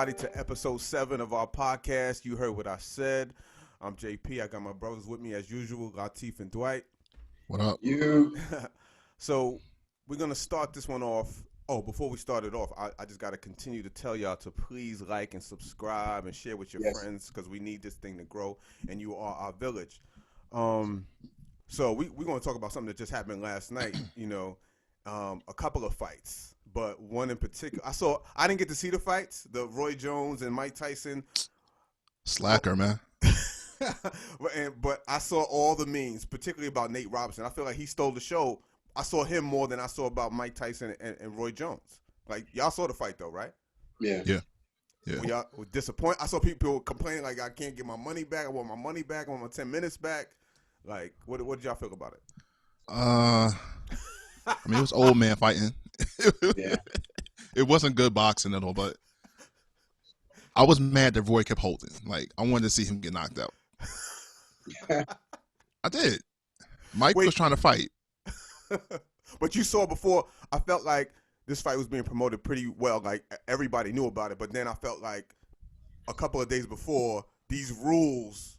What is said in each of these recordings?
everybody, to episode 7 of our podcast. You heard what I said. I'm JP. I got my brothers with me as usual, Latif and Dwight. What up? You. So we're going to start this one off. Oh, before we start it off, I just got to continue to tell y'all to please like and subscribe and share with your friends because we need this thing to grow, and you are our village. So we're going to talk about something that just happened last night, a couple of fights. But one in particular, I didn't get to see the fights, the Roy Jones and Mike Tyson. Slacker, man. But I saw all the memes, particularly about Nate Robinson. I feel like he stole the show. I saw him more than I saw about Mike Tyson and Roy Jones. Like, y'all saw the fight, though, right? Yeah. Were y'all disappointed? I saw people complaining, like, I can't get my money back. I want my money back. I want my 10 minutes back. Like, what did y'all feel about it? It was old man fighting. Yeah. It wasn't good boxing at all, but I was mad that Roy kept holding. Like, I wanted to see him get knocked out. I did. Mike was trying to fight. But you saw before, I felt like this fight was being promoted pretty well. Like, everybody knew about it. But then I felt like a couple of days before, these rules,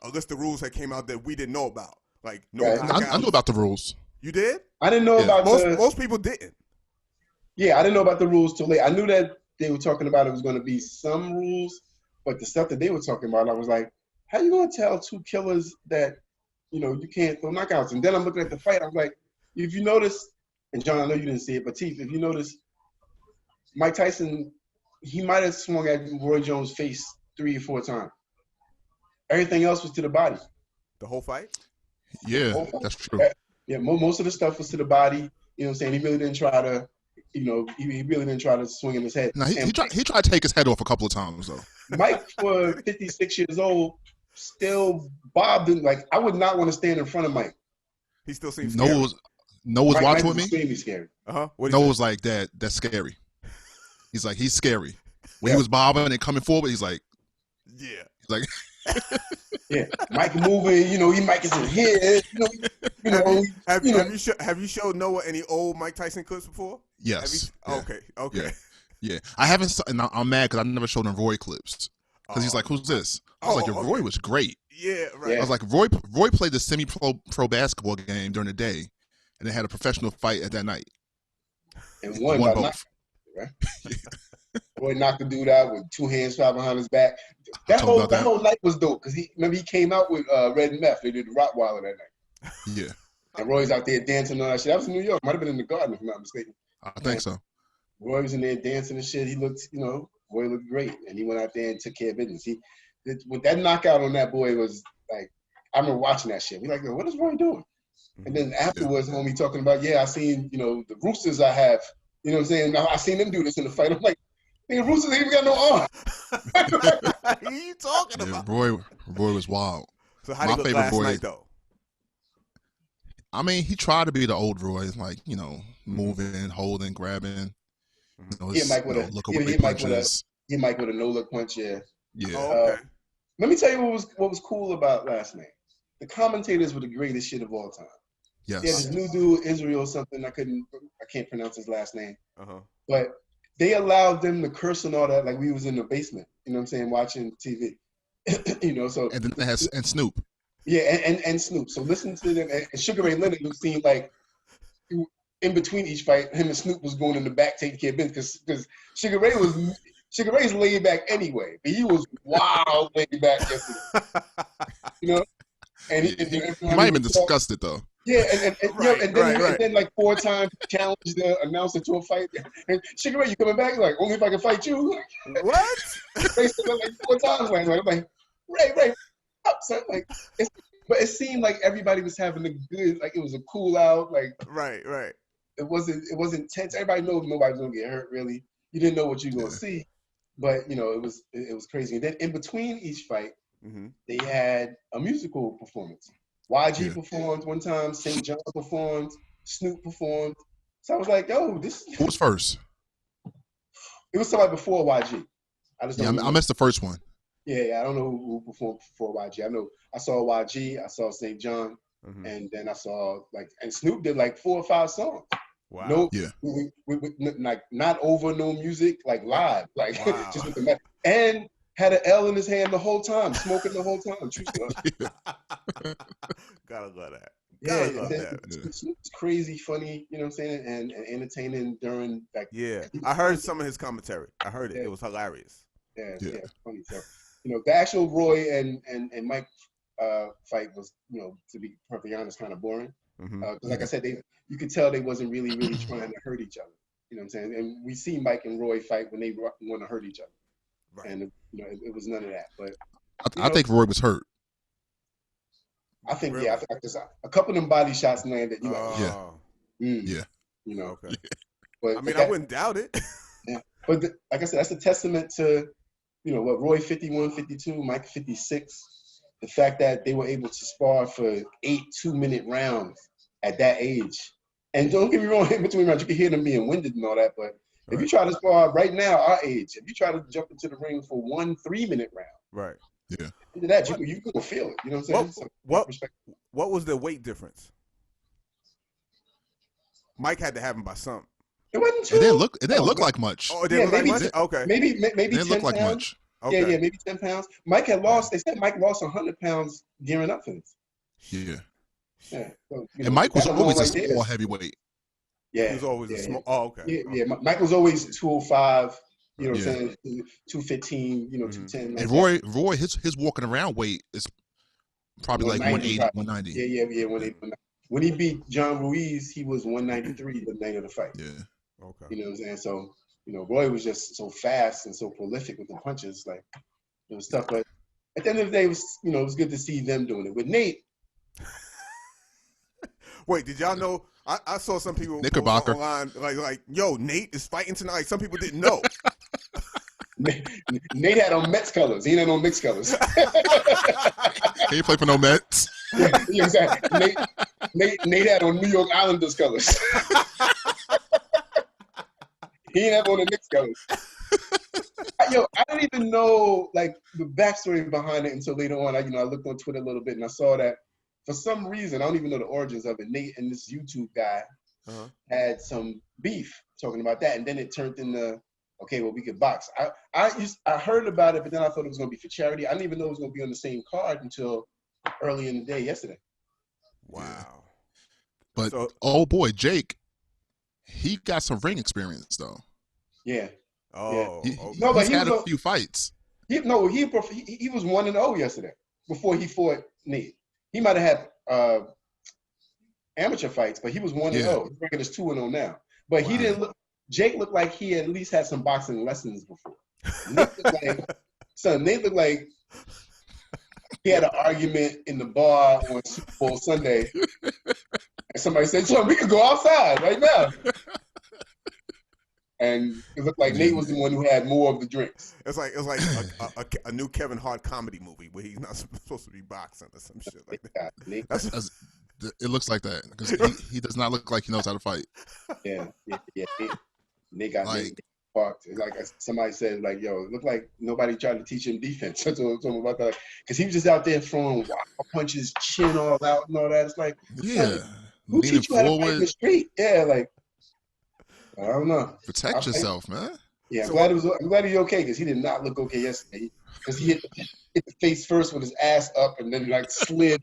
a list of rules that came out that we didn't know about. Like, I knew about the rules. You did? I didn't know about most people didn't. Yeah, I didn't know about the rules till late. I knew that they were talking about it was going to be some rules, but the stuff that they were talking about, I was like, how you going to tell two killers that, you can't throw knockouts? And then I'm looking at the fight. I'm like, if you notice, and John, I know you didn't see it, but Teeth, if you notice, Mike Tyson, he might have swung at Roy Jones' face 3 or 4 times. Everything else was to the body. The whole fight? Yeah, that's true. Yeah, most of the stuff was to the body. You know what I'm saying? He really didn't try to, he really didn't try to swing in his head. No, he tried to take his head off a couple of times, though. Mike, for 56 years old, still bobbed. Like, I would not want to stand in front of Mike. He still seems scary. Noah was watching with me. Extremely scary. Noah was like, that's scary. He's like, he's scary. When he was bobbing and coming forward, he's like, yeah. He's like, yeah, Mike moving. He Mike is in here. Have you showed Noah any old Mike Tyson clips before? Yes. Okay. Yeah. I haven't, and I'm mad because I never showed him Roy clips. Because he's like, who's this? I was like, Roy was great. Yeah, right. I was like, Roy played the semi-pro basketball game during the day, and they had a professional fight at that night. And won both. Right? Roy knocked the dude out with 2 hands tied behind his back. That whole night was dope because he came out with Red and Meth. They did the Rottweiler that night. Yeah. And Roy's out there dancing and all that shit. That was in New York. Might have been in the Garden if I'm not mistaken. I think so. Roy was in there dancing and shit. He looked, Roy looked great, and he went out there and took care of business. With that knockout on that boy was like, I remember watching that shit. We like, what is Roy doing? And then afterwards, homie talking about, I seen, the roosters I have. You know what I'm saying? I seen them do this in the fight. I'm like, nigga, roosters ain't even got no arm. What are you talking about? Roy was wild. So how did he look last night, though? I mean, he tried to be the old Roy, like, moving, holding, grabbing. Mike with a no-look punch, yeah. Yeah. Okay. Let me tell you what was cool about last night. The commentators were the greatest shit of all time. Yes. Yeah, this new dude, Israel something, I can't pronounce his last name. But they allowed them to curse and all that like we was in the basement, you know what I'm saying, watching TV. So and then it has and Snoop. Yeah, and Snoop. So listen to them, and Sugar Ray Leonard, who seemed like in between each fight, him and Snoop was going in the back taking care of business because Sugar Ray's laid back anyway, but he was wild laid back yesterday. And he might have been disgusted though. Yeah, and then like 4 times challenged the announcer to a fight. And Sugar Ray, you coming back? Like, only if I can fight you. What? They said like 4 times last night. I'm like, Ray, upset. Like, but it seemed like everybody was having a good, like it was a cool out. Like, right. It wasn't tense. Everybody knows nobody's gonna get hurt. Really, you didn't know what you were gonna see, but it was crazy. And then in between each fight, they had a musical performance. YG performed one time, St. John performed, Snoop performed. So I was like, yo, this. Who was first? It was somebody before YG. I missed the first one. Yeah, I don't know who performed before YG. I know I saw YG, I saw St. John, and then I saw and Snoop did like 4 or 5 songs. Wow. Yeah. Like not over no music, like live, like Wow. just with the Mac, and had an L in his hand the whole time, smoking the whole time. True story. Gotta love that. Yeah, Gotta love that. it's crazy, funny, you know what I'm saying, and entertaining during like. Yeah, I heard some of his commentary. I heard it. Yeah. It was hilarious. Yeah, Yeah. funny. So, the actual Roy and Mike fight was, to be perfectly honest, kind of boring. Because like I said, you could tell they wasn't really trying to hurt each other. You know what I'm saying? And we see Mike and Roy fight when they want to hurt each other, Right. and it was none of that. But I think Roy was hurt. I think Really? I think a couple of them body shots landed. You like, Yeah. Okay. But I mean, I wouldn't doubt it. Yeah, but like I said, that's a testament to, what Roy 51, 52, Mike 56. The fact that they were able to spar for 8 2-minute rounds at that age. And don't get me wrong, in between rounds, you can hear them being winded and all that. But if you try to spar right now, our age, if you try to jump into the ring for 1 3-minute round, Right. Yeah. into that, you can feel it. You know what I'm saying? What was the weight difference? Mike had to have him by something. It wasn't too. It didn't look like much. Oh, it didn't look like much? Okay. Maybe It 10 didn't look like pounds. much. Okay. Yeah, maybe 10 pounds. Mike had lost. They said Mike lost 100 pounds gearing up for this. Yeah. Yeah. So, And Mike was always a right small heavyweight. Yeah. He was always a small. Oh, okay. Yeah. Mike was always 205. You know what I'm saying? 215. 210. And Roy, his walking around weight is probably like 180, 190. Yeah. 180. When he beat John Ruiz, he was 193 the night of the fight. Yeah. Okay. You know what I'm saying? So, Roy was just so fast and so prolific with the punches, like it was tough. But at the end of the day, it was good to see them doing it. With Nate. Wait, did y'all know? I saw some people Knickerbocker online like, yo, Nate is fighting tonight. Like, some people didn't know. Nate had on Mets colors. He had on mixed colors. He ain't play for no Mets. Yeah, exactly. Nate had on New York Islanders colors. He didn't have on the Knicks colors. I didn't even know like the backstory behind it until later on. I looked on Twitter a little bit and I saw that for some reason, I don't even know the origins of it, Nate and this YouTube guy had some beef talking about that, and then it turned into, okay, well, we could box. I heard about it, but then I thought it was going to be for charity. I didn't even know it was going to be on the same card until early in the day yesterday. Wow. But old boy Jake, he got some ring experience though. Yeah. Oh. Yeah. Okay. No, but he's had a few fights. He was 1-0 yesterday before he fought Nate. He might have had amateur fights, but he was 1-0. Yeah. His record is 2-0 now. But he didn't look. Jake looked like he at least had some boxing lessons before. Nate looked like he had an argument in the bar on Super Bowl Sunday, and somebody said, "So we could go outside right now." And it looked like Nate was the one who had more of the drinks. It's like a new Kevin Hart comedy movie where he's not supposed to be boxing or some shit like that. It looks like that because he does not look like he knows how to fight. Yeah. Nate got parked. Like somebody said, like, yo, it looked like nobody tried to teach him defense. I told him about that because he was just out there throwing wild punches, chin all out and all that. It's like, who teach you how to fight in the street? Yeah, like. I don't know. Protect yourself, man. Yeah, I'm glad he's okay because he did not look okay yesterday. Because he hit the face first with his ass up and then like slid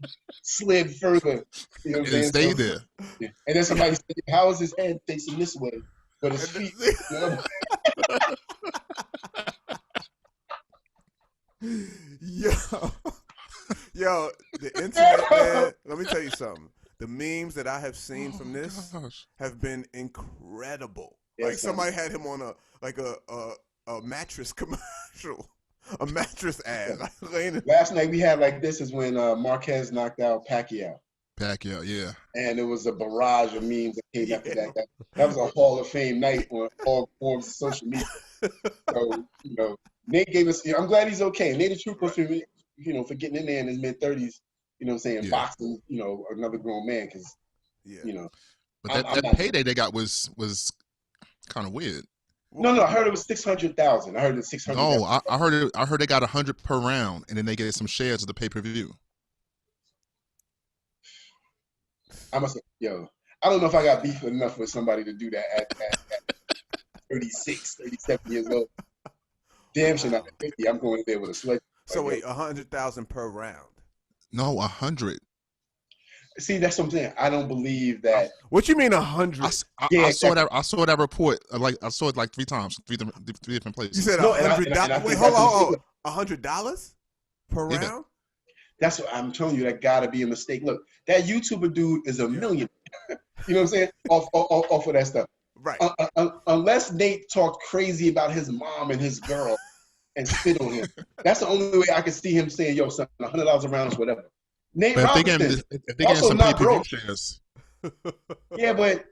further. You know what I'm saying? Stayed there. Yeah. And then somebody said, "How is his head facing this way, but his feet?" Yo, the internet, man. Let me tell you something. The memes that I have seen from this have been incredible. Yes, like somebody had him on a mattress commercial, a mattress ad. Last night we had like this is when Marquez knocked out Pacquiao. Yeah. And it was a barrage of memes that came after that. That was a Hall of Fame night on all forms of social media. So Nate gave us. I'm glad he's okay. Nate the Trooper for getting in there in his mid-30s. You know what I'm saying? Yeah. Boxing, another grown man because, But that payday they got was kind of weird. No, I heard it was 600,000. I heard it 600. No, I heard they got 100 per round, and then they get some shares of the pay-per-view. I don't know if I got beef enough with somebody to do that at 36, 37 years old. Damn sure not at 50. I'm going in there with a sledge. So wait, 100,000 per round. No, 100. See, that's what I'm saying. I don't believe that. What you mean 100? I saw that. I saw that report. I saw it like 3 times, three different places. You said $100. Wait, hold on. $100 per round? That's what I'm telling you. That gotta be a mistake. Look, that YouTuber dude is a millionaire. You know what I'm saying? Off of that stuff. Right. Unless Nate talked crazy about his mom and his girl and spit on him, that's the only way I can see him saying, "Yo, son, $100 a round is whatever." Nate Robinson, if they get some pay-per-view shares. Yeah, but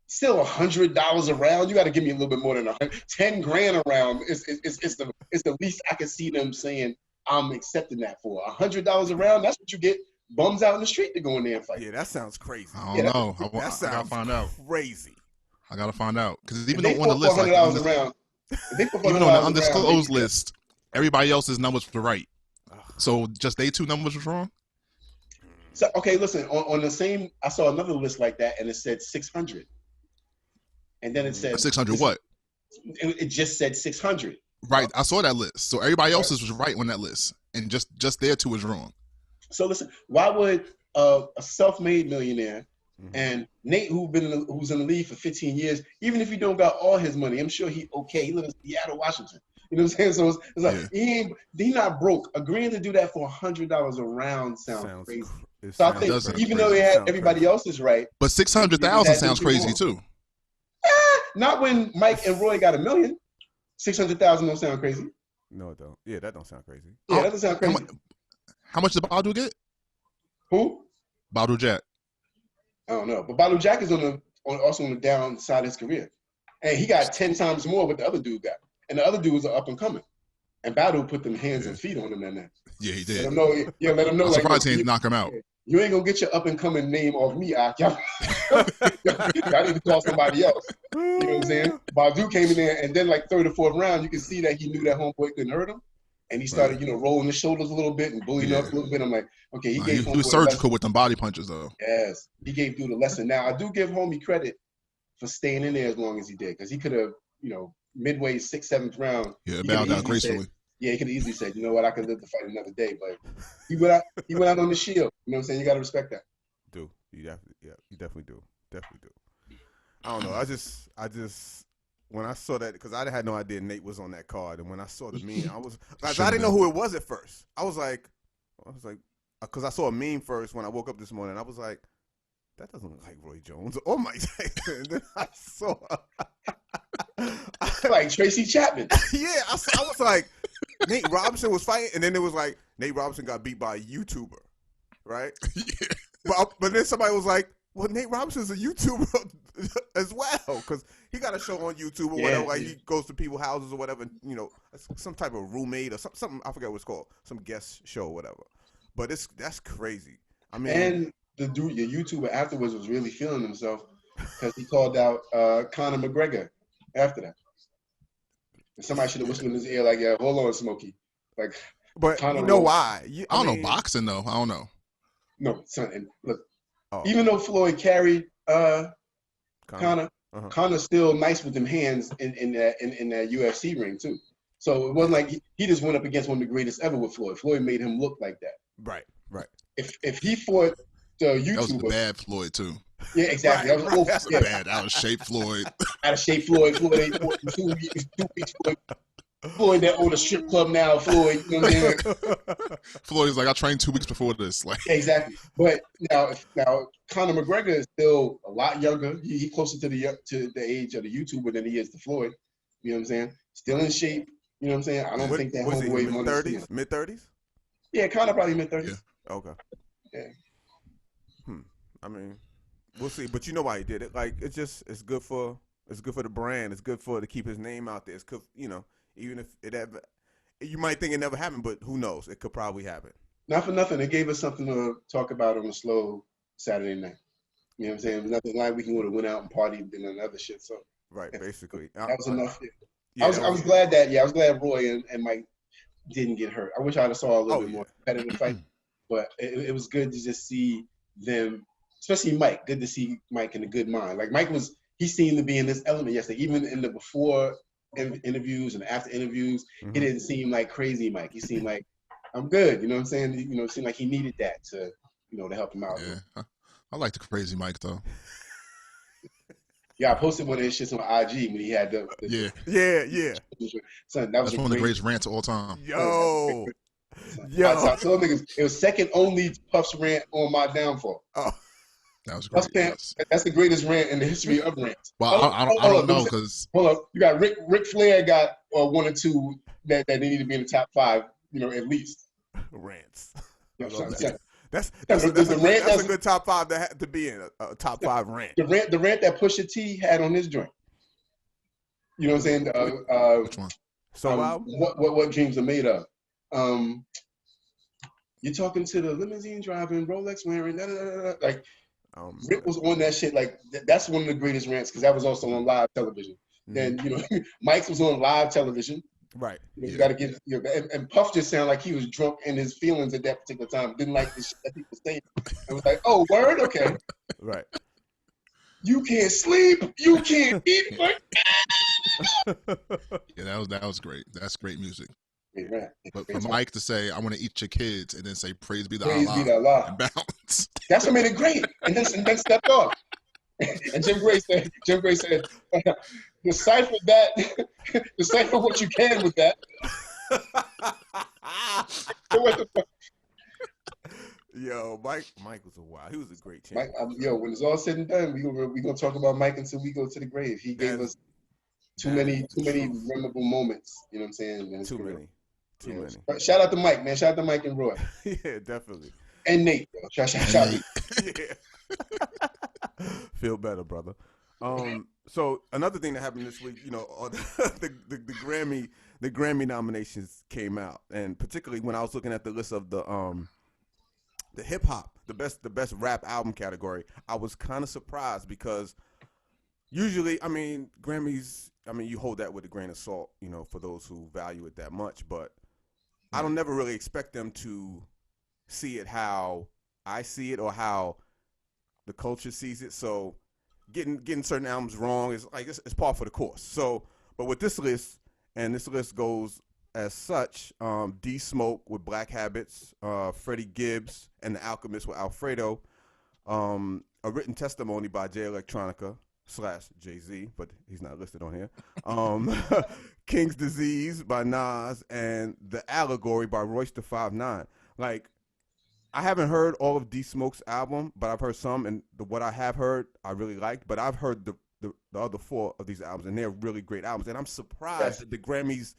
still $100 a round. You got to give me a little bit more than 10 grand a round. Is the least I can see them saying I'm accepting that for. $100 a round. That's what you get bums out in the street to go in there and fight. Yeah, that sounds crazy. I don't know. I gotta find out. Crazy. I gotta find out because even though on the list, even on the undisclosed list, everybody else's numbers were right. So just they 2 numbers was wrong. So okay, listen. On the same, I saw another list like that, and it said 600, and then it said 600 what? It just said 600. Right, I saw that list. So everybody else's was right on that list, and just their 2 was wrong. So listen, why would a self-made millionaire and Nate, who's in the league for 15 years, even if he don't got all his money, I'm sure he okay. He lives in Seattle, Washington. You know what I'm saying? So it's like he not broke. Agreeing to do that for $100 a round sounds crazy. So I think even though they had everybody else's right, but 600,000 sounds crazy too. Not when Mike and Roy got $1 million. 600,000 don't sound crazy. No, it don't. Yeah, that don't sound crazy. Yeah, that doesn't sound crazy. How much did Badu get? Who? Badu Jack. I don't know, but Badu Jack is also on the downside of his career, and he got 10 times more what the other dude got, and the other dude was up and coming, and Badu put them hands and feet on him and that. Yeah, he did. Let him know. Yeah, let him know. I'm surprised he didn't knock him out. You ain't gonna get your up and coming name off me, Ak. Y'all need to call somebody else. You know what I'm saying? Badu came in there, and then like 3rd or 4th round, you can see that he knew that homeboy couldn't hurt him. And he started, rolling his shoulders a little bit and bullying up a little bit. I'm like, okay, he was surgical with them body punches, though. Yes, he gave dude a lesson. Now, I do give homie credit for staying in there as long as he did, because he could have, midway 6th, 7th round. Yeah, bowed out gracefully. He could have easily said, you know what, I could live to fight another day. But he went out on the shield. You know what I'm saying? You got to respect that. You definitely do. I don't know. I just. When I saw that, because I had no idea Nate was on that card, and when I saw the meme, I didn't know who it was at first. I was like, because I saw a meme first when I woke up this morning. I was like, that doesn't look like Roy Jones or Mike Tyson. And then I saw, like Tracy Chapman. Yeah, I was like, Nate Robinson was fighting, and then it was like Nate Robinson got beat by a YouTuber, right? Yeah. But then somebody was like, well, Nate Robinson's a YouTuber as well, because he got a show on YouTube or whatever. Like he goes to people's houses or whatever, some type of roommate or something. I forget what it's called, some guest show or whatever. But that's crazy. I mean, and the dude, your YouTuber afterwards was really feeling himself because he called out Conor McGregor after that. And somebody should have whispered in his ear like, "Yeah, hold on, Smokey." Like, but Conor, you know why? I don't know boxing though. I don't know. No, son. And look. Even though Floyd carried Conor, Conor's still nice with them hands in that UFC ring too. So it wasn't like he just went up against one of the greatest ever with Floyd. Floyd made him look like that. Right. If he fought the YouTuber, that was the bad Floyd too. Yeah, exactly. That was bad, out of shape Floyd. Out of shape Floyd. Floyd ain't fought in 2 weeks. Floyd that own a strip club now, Floyd. You know what I'm saying? Floyd's like, I trained 2 weeks before this. Like exactly. But now Conor McGregor is still a lot younger. He closer to the age of the YouTuber than he is to Floyd. You know what I'm saying? Still in shape. You know what I'm saying? I don't think that homeboy mid-30s? Mid-30s? Yeah, Conor probably mid-30s. Yeah. Okay. Yeah. I mean, we'll see. But you know why he did it? Like it's good for the brand. It's good to keep his name out there. It's good, even if it ever, you might think it never happened, but who knows? It could probably happen. Not for nothing. It gave us something to talk about on a slow Saturday night. You know what I'm saying? It was nothing like we can go to went out and party and do other shit. So right, basically. That was enough. Yeah, I was glad Roy and Mike didn't get hurt. I wish I'd have saw a little bit more competitive fight. But it was good to just see them especially Mike. Good to see Mike in a good mind. Like Mike he seemed to be in this element yesterday, even in the before interviews and after interviews. He didn't seem like crazy Mike. He seemed like, I'm good. You know what I'm saying? You know, it seemed like he needed that to, you know, to help him out. Yeah, I like the crazy Mike though. Yeah, I posted one of his shits on IG when he had the yeah. Son, that's one of the greatest rants of all time. Yo. I told niggas it was second only to Puff's rant on my downfall. Oh. That was great. Yes. That's the greatest rant in the history of rants. Well, I don't know because hold up, you got Ric Flair got one or two that they need to be in the top 5, you know, at least. Rants. That's a good top 5 to be in a top 5 rant. The rant that Pusha T had on his joint. You know what I'm saying? Which one? So what dreams are made of? You're talking to the limousine driving, Rolex wearing, like. Rick was on that shit. Like that's one of the greatest rants because that was also on live television. Then you know, Mike's was on live television. Right. You got to get. You know, and Puff just sounded like he was drunk in his feelings at that particular time. Didn't like the shit that people saying. I was like, oh, word, okay. Right. You can't sleep. You can't eat. Yeah, that was great. That's great music. Right. But for Mike to say, "I want to eat your kids," and then say, "Praise be the Allah," and bounce. That's what made it great. And then stepped off. And Jim Gray said, decipher that. Decipher what you can with that. Yo, Mike was a wild. He was a great champ. When it's all said and done, we gonna talk about Mike until we go to the grave. He gave us too many memorable moments. You know what I'm saying? Too many. Shout out to Mike, man. Shout out to Mike and Roy. Yeah, definitely. And Nate. Shout out. Yeah. Feel better, brother. So another thing that happened this week, you know, the Grammy nominations came out, and particularly when I was looking at the list of the hip hop, the best rap album category, I was kind of surprised because usually, I mean, Grammys, you hold that with a grain of salt, you know, for those who value it that much, but I don't never really expect them to see it how I see it or how the culture sees it. So getting certain albums wrong is like it's par for the course. So, but with this list, and this list goes as such: D Smoke with Black Habits, Freddie Gibbs and The Alchemist with Alfredo, a written testimony by Jay Electronica / Jay-Z, but he's not listed on here. King's Disease by Nas and The Allegory by Royce da 5'9". Like, I haven't heard all of D Smoke's album, but I've heard some, and what I have heard, I really liked. But I've heard the other 4 of these albums, and they're really great albums. And I'm surprised that the Grammys,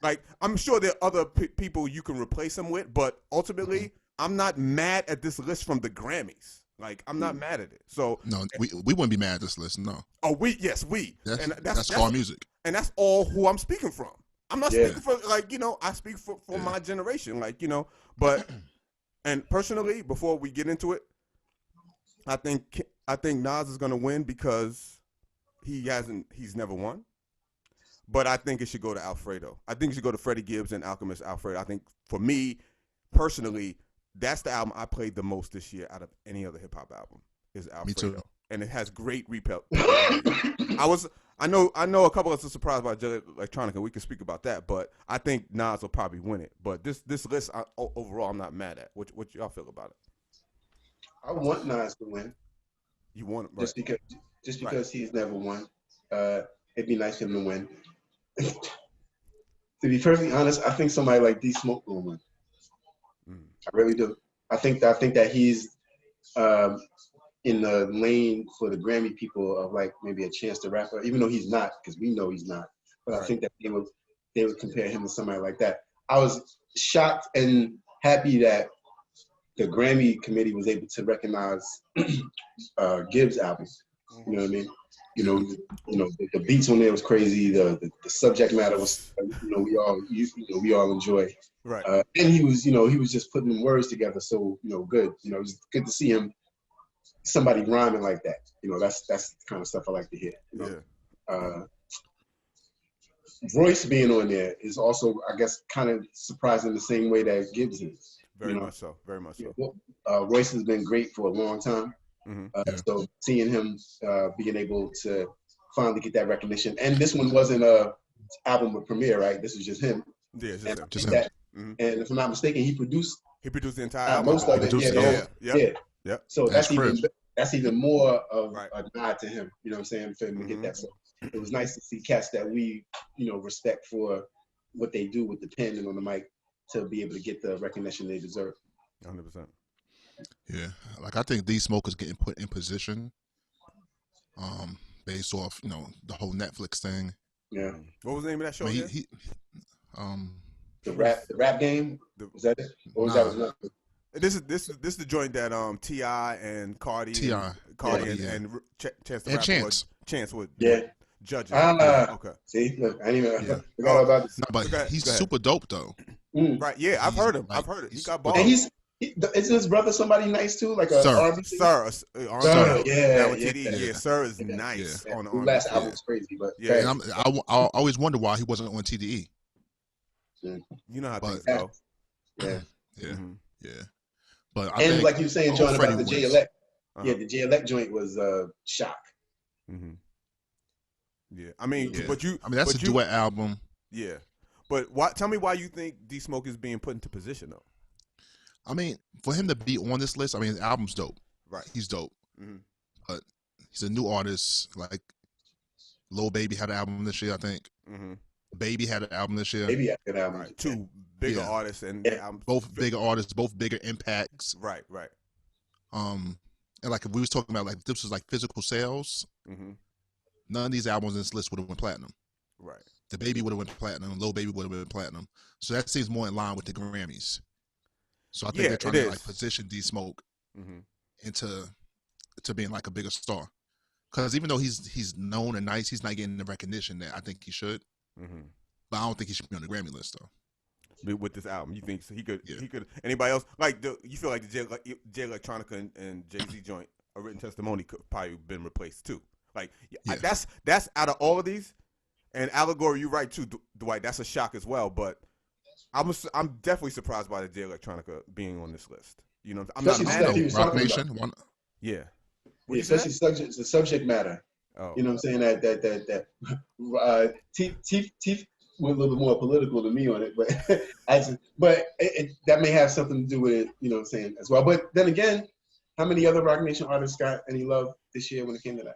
like, I'm sure there are other people you can replace them with, but ultimately, I'm not mad at this list from the Grammys. Like, I'm not mad at it. So no, we wouldn't be mad at this list. No. Oh, yes, we. That's car music, and that's all who I'm speaking from. I'm not speaking for, like, you know, I speak for my generation, like, you know, but. And personally, before we get into it, I think Nas is going to win because he's never won. But I think it should go to Alfredo. I think it should go to Freddie Gibbs and Alchemist Alfredo. I think for me, personally, that's the album I played the most this year out of any other hip hop album is Alfredo. Me too. And it has great repel. I know a couple of us are surprised by Jay Electronica. We can speak about that, but I think Nas will probably win it. But this list overall, I'm not mad at. What y'all feel about it? I want Nas to win. You want it, right? Just because he's never won. It'd be nice for him to win. To be perfectly honest, I think somebody like D Smoke will win. I really do. I think that he's in the lane for the Grammy people of like maybe a Chance the Rapper, even though he's not, because we know he's not. But I think that they would compare him to somebody like that. I was shocked and happy that the Grammy committee was able to recognize Gibbs' album. You know what I mean? You know, the beats on there was crazy. The subject matter was, we all enjoy. Right. And he was just putting them words together. So, good. It was good to see him. Somebody rhyming like that. That's the kind of stuff I like to hear. Royce being on there is also, I guess, kind of surprising the same way that Gibbs is. Very much so. Royce has been great for a long time. So seeing him being able to finally get that recognition, and this one wasn't a album premiere, right? This was just him. Yeah, just him. And if I'm not mistaken, he produced the entire album. Most of it. Yeah. So that's even more of a nod to him. You know what I'm saying? For him to get that. So it was nice to see cats that we, respect for what they do with the pen and on the mic to be able to get the recognition they deserve. 100%. Yeah, like I think these smokers getting put in position, based off the whole Netflix thing. Yeah. What was the name of that show? The rap game. Was that it? Or was that? This is the joint that T.I. and Cardi and Chance would judge it. Okay. See, look, I didn't even forgot about this. No, but he's super dope though. Right? Yeah, I've heard him. I've heard it. He got balls. And isn't his brother somebody nice too? Like a RBC? Sir. Yeah. Sir is nice on the last album was crazy, but And I always wonder why he wasn't on TDE. You know how things go. Yeah. But like you were saying, John, about the J-Elect. Yeah, the J-Elect joint was shock. Yeah, I mean, that's a duet album. Yeah, but tell me why you think D Smoke is being put into position though. I mean, for him to be on this list, I mean, his album's dope. Right, he's dope. But he's a new artist. Like Lil Baby had an album this year, I think. Baby had an album this year. Baby had an album. Right. Two bigger artists and both bigger artists, both bigger impacts. Right. And like if we was talking about like this was like physical sales, none of these albums in this list would have went platinum. Right. The Baby would have went platinum. Lil Baby would have been platinum. So that seems more in line with the Grammys. So I think they're trying to like position D Smoke into being like a bigger star. Because even though he's known and nice, he's not getting the recognition that I think he should. But I don't think he should be on the Grammy list though. With this album, you think he could? He could. Anybody else you feel like the J Electronica and Jay-Z joint, A Written Testimony, could probably been replaced too. Like that's out of all of these, and Allegory, you're right too, Dwight. That's a shock as well. But I'm definitely surprised by the J Electronica being on this list. You know, I'm not mad at Rock Nation. Yeah. Especially the subject matter. Oh. You know what I'm saying? That Teeth went a little bit more political than me on it, but that may have something to do with it, you know what I'm saying, as well. But then again, how many other Rock Nation artists got any love this year when it came to that?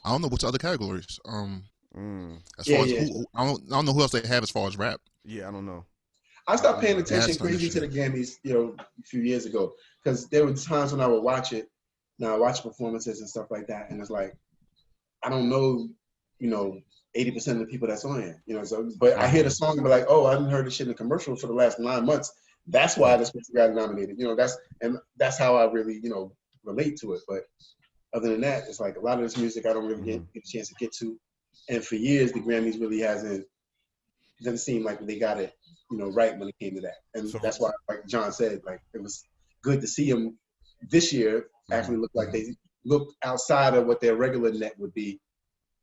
I don't know what's other categories. As far as I don't know who else they have as far as rap. Yeah, I don't know. I stopped paying attention crazy to the Grammys, a few years ago, because there were times when I would watch it. Now I watch performances and stuff like that, and it's like I don't know, 80% of the people that's on it, So, but I hear the song and be like, oh, I haven't heard this shit in the commercial for the last 9 months. That's why this person got nominated. That's how I really, relate to it. But other than that, it's like a lot of this music I don't really get a chance to get to. And for years, the Grammys really doesn't seem like they got it, right when it came to that. And that's why, like John said, like it was good to see them this year actually look like they looked outside of what their regular net would be,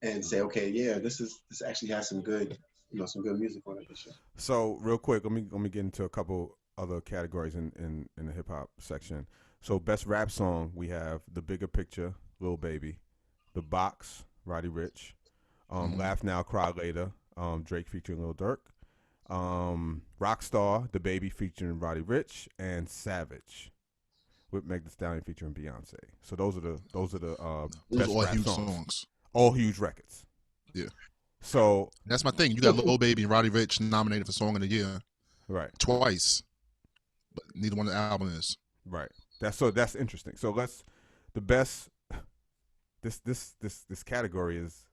and say, okay, yeah, this actually has some good, some good music on it this year. So real quick, let me get into a couple other categories in the hip hop section. So best rap song, we have The Bigger Picture, Lil Baby, The Box, Roddy Ricch, Laugh Now, Cry Later, Drake featuring Lil Durk, Rockstar, The Baby featuring Roddy Ricch, and Savage with Meg Thee Stallion featuring Beyonce. So those are the best all rap huge songs. All huge records. Yeah. So that's my thing. You got Lil Baby and Roddy Ricch nominated for Song of the Year, right? Twice, but neither one of the album is. Right. That's interesting. So the best. This category is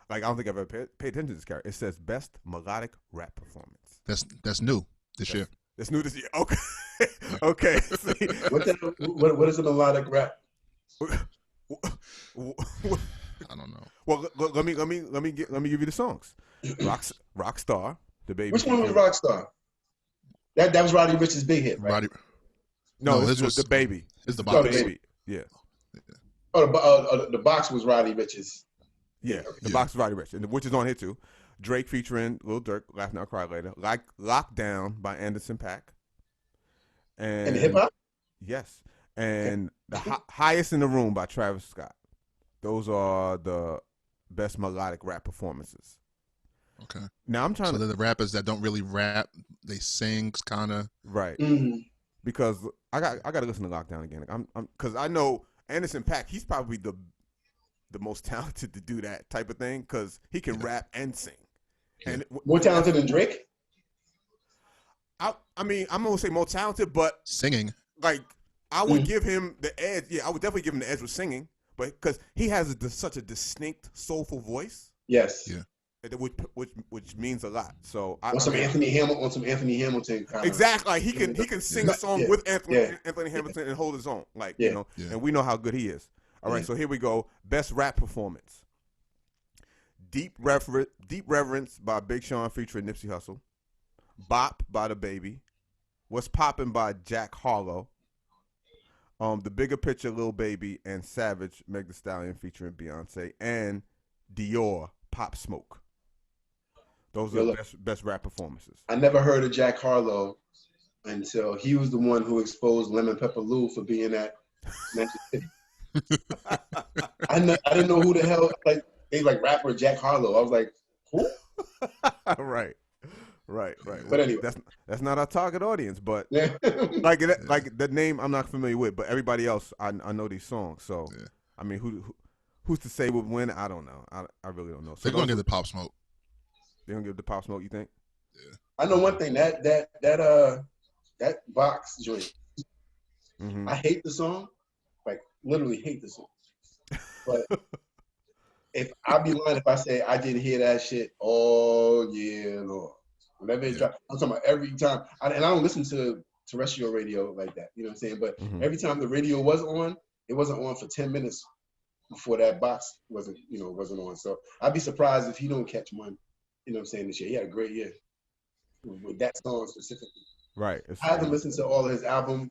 like I don't think I've ever paid attention to this category. It says best melodic rap performance. That's new this year. It's new this year. Okay. Okay. What is a melodic rap? I don't know. Well, let me give you the songs. Rockstar, The Baby. Which one was Rockstar? That was Roddy Ricch's big hit, right? No, this was The Baby. It's The Box. Baby. Yeah. Oh, the Box was Roddy Ricch's. Yeah, The Box was Roddy Ricch, which is on here too. Drake featuring Lil Durk, Laugh Now, Cry Later. Lockdown by Anderson .Paak. And hip hop? Yes. and the Highest in the Room by Travis Scott. Those are the best melodic rap performances. Okay. Now I'm trying. So they're the rappers that don't really rap; they sing, kind of. Right. Mm-hmm. Because I got to listen to Lockdown again. Because I know Anderson .Paak. He's probably the most talented to do that type of thing because he can rap and sing. Yeah. And More talented than Drake? I mean, I'm gonna say more talented, but singing. Like I would give him the edge. Yeah, I would definitely give him the edge with singing, but because he has such a distinct, soulful voice. Yes. Yeah. Which means a lot. So on some Anthony Hamilton kind exactly. Like he can sing a song with Anthony Hamilton and hold his own. Like you know, and we know how good he is. All right, so here we go. Best rap performance. Deep Reverence by Big Sean featuring Nipsey Hussle. Bop by The Baby. What's Poppin' by Jack Harlow. The Bigger Picture, Lil Baby, and Savage, Meg Thee Stallion featuring Beyonce, and Dior, Pop Smoke. Those are the best rap performances. I never heard of Jack Harlow until he was the one who exposed Lemon Pepper Lou for being at Manchester City. I didn't know who the hell they rapper Jack Harlow. I was like, who? Right. But anyway, that's not our target audience, but like the name I'm not familiar with, but everybody else I know these songs. So I mean, who's to say would win? I don't know. I really don't know. So they're gonna get the Pop Smoke. They're gonna give the Pop Smoke. You think? Yeah. I know one thing that box joint. Mm-hmm. I hate the song, like literally hate the song. But if I'd be lying if I say I didn't hear that shit all year long. Whenever it dropped, I'm talking about every time. I don't listen to terrestrial radio like that. You know what I'm saying? But every time the radio was on, it wasn't on for 10 minutes before that box wasn't on. So I'd be surprised if he don't catch one. You know what I'm saying? This year, he had a great year with that song specifically. Right. I haven't listened to all of his album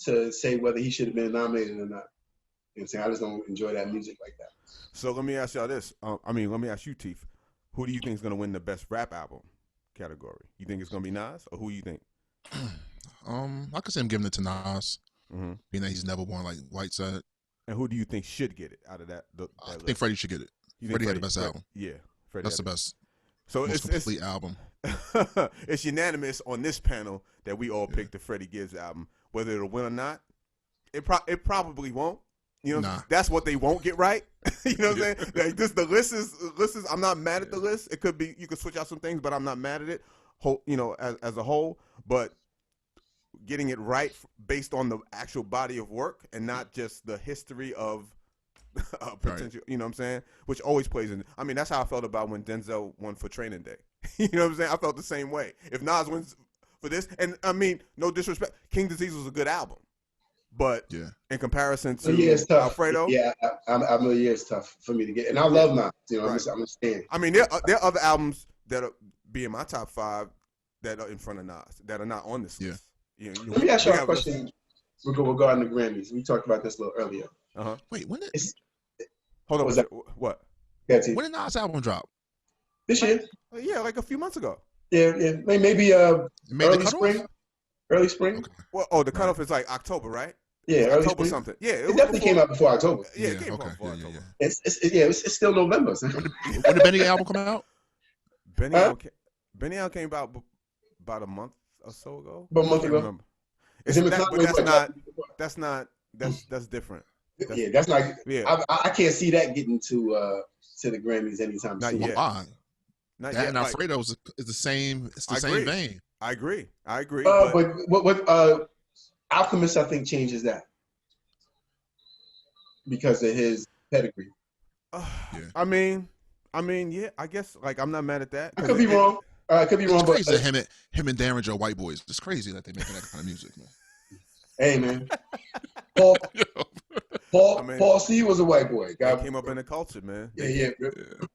to say whether he should have been nominated or not. You know what I'm saying? I just don't enjoy that music like that. So let me ask y'all this. Let me ask you, Teef. Who do you think is going to win the best rap album category? You think it's going to be Nas, or who you think? I could see him giving it to Nas, being that he's never won like Whiteside. And who do you think should get it out of that? I think Freddie should get it. Freddie had the best album. Yeah, Freddie that's the best. So most complete album. It's unanimous on this panel that we all picked the Freddie Gibbs album. Whether it'll win or not, it probably won't. You know, that's what they won't get right. You know what I'm saying? Like the list is. I'm not mad at the list. It could be you could switch out some things, but I'm not mad at it. You know, as a whole, but getting it right based on the actual body of work and not just the history of potential. You know what I'm saying? Which always plays in. I mean, that's how I felt about when Denzel won for Training Day. You know what I'm saying? I felt the same way. If Nas wins for this, and I mean, no disrespect, King Disease was a good album. But in comparison to Alfredo, I'm a year's tough for me to get, and I love Nas. You know, I'm saying. I mean, there are other albums that be in my top 5 that are in front of Nas that are not on this list. You know, let me ask you a question regarding the Grammys. We talked about this a little earlier. Wait, when did? Hold on. What? When did Nas' album drop? This year. Yeah, like a few months ago. Yeah. Maybe early spring. Early spring. Okay. Well, the cutoff is like October, right? Yeah, early October spring. Something. Yeah, it definitely came out before October. Yeah, it came out before October. It's still November. When did Benny album come out? Benny album came out about a month or so ago. About a month ago. That's different. That's not. Yeah, I can't see that getting to the Grammys anytime soon. Not yet. That and Alfredo is the same. It's the same vein. I agree. But what Alchemist, I think, changes that because of his pedigree. I mean, yeah. I guess I'm not mad at that. I could be wrong. It's crazy that him and Darren are white boys. It's crazy that they're making that kind of music, man. Hey, man. Paul C was a white boy. He came up in the culture, man. Yeah.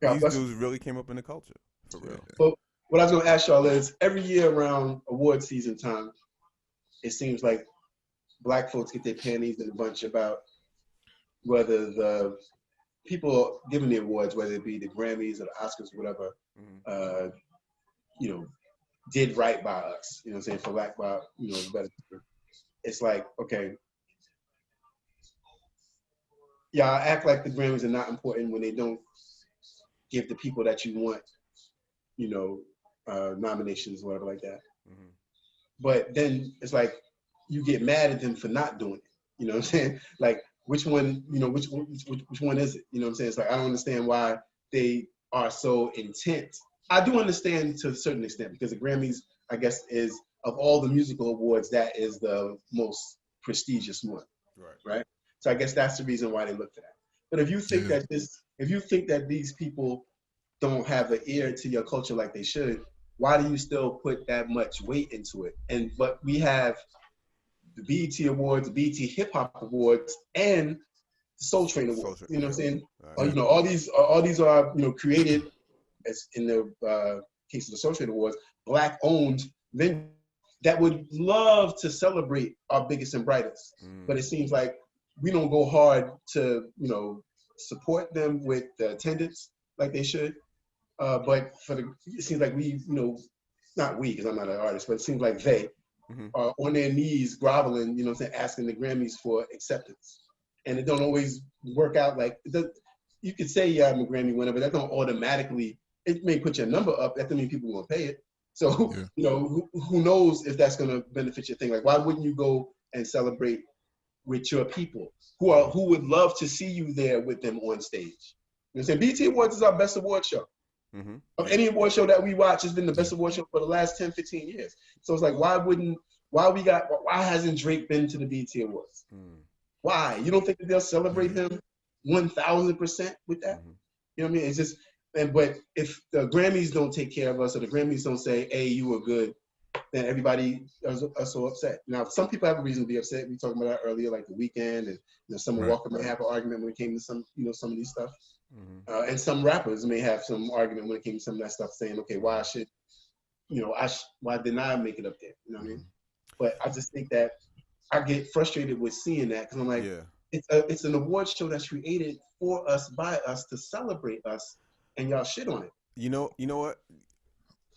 These dudes really came up in the culture, for real. But what I was going to ask y'all is, every year around award season time, it seems like black folks get their panties in a bunch about whether the people giving the awards, whether it be the Grammys or the Oscars or whatever, did right by us. You know what I'm saying? For lack of, better. It's like, okay, y'all act like the Grammys are not important when they don't give the people that you want, you know, nominations, whatever like that. Mm-hmm. But then it's like you get mad at them for not doing it. You know what I'm saying? Like, which one, you know, which one is it? You know what I'm saying? It's like, I don't understand why they are so intense. I do understand to a certain extent, because the Grammys, I guess, is, of all the musical awards, that is the most prestigious one. Right? So I guess that's the reason why they look for that. But if you think that these people don't have an ear to your culture like they should, why do you still put that much weight into it? But we have the BET Awards, the BET Hip Hop Awards, and the Soul Train Awards. You know what I'm saying? You know, all these are, you know, created, as in the case of the Soul Train Awards, Black-owned venues that would love to celebrate our biggest and brightest. But it seems like we don't go hard to, you know, support them with the attendance like they should. But it seems like we, you know, not we, because I'm not an artist, but it seems like they are on their knees groveling, you know what I'm saying, asking the Grammys for acceptance. And it don't always work out like, you could say I'm a Grammy winner, but that don't automatically, it may put your number up, that doesn't mean people will pay it. So, you know, who knows if that's going to benefit your thing? Like, why wouldn't you go and celebrate with your people who would love to see you there with them on stage? You know what I'm saying? BET Awards is our best award show. Of any award show that we watch, has been the best award show for the last 10, 15 years. So it's like, why hasn't Drake been to the BET Awards? Why? You don't think that they'll celebrate him 1,000% with that? You know what I mean? It's just, but if the Grammys don't take care of us, or the Grammys don't say, hey, you were good, then everybody are so upset. Now, some people have a reason to be upset. We talked about that earlier, like The Weeknd, and, you know, Summer Walker may have an argument when it came to some, you know, some of these stuff. And some rappers may have some argument when it came to some of that stuff, saying, okay, why didn't I make it up there? You know what I mean? But I just think that I get frustrated with seeing that, because I'm like, it's an award show that's created for us, by us, to celebrate us, and y'all shit on it. You know what?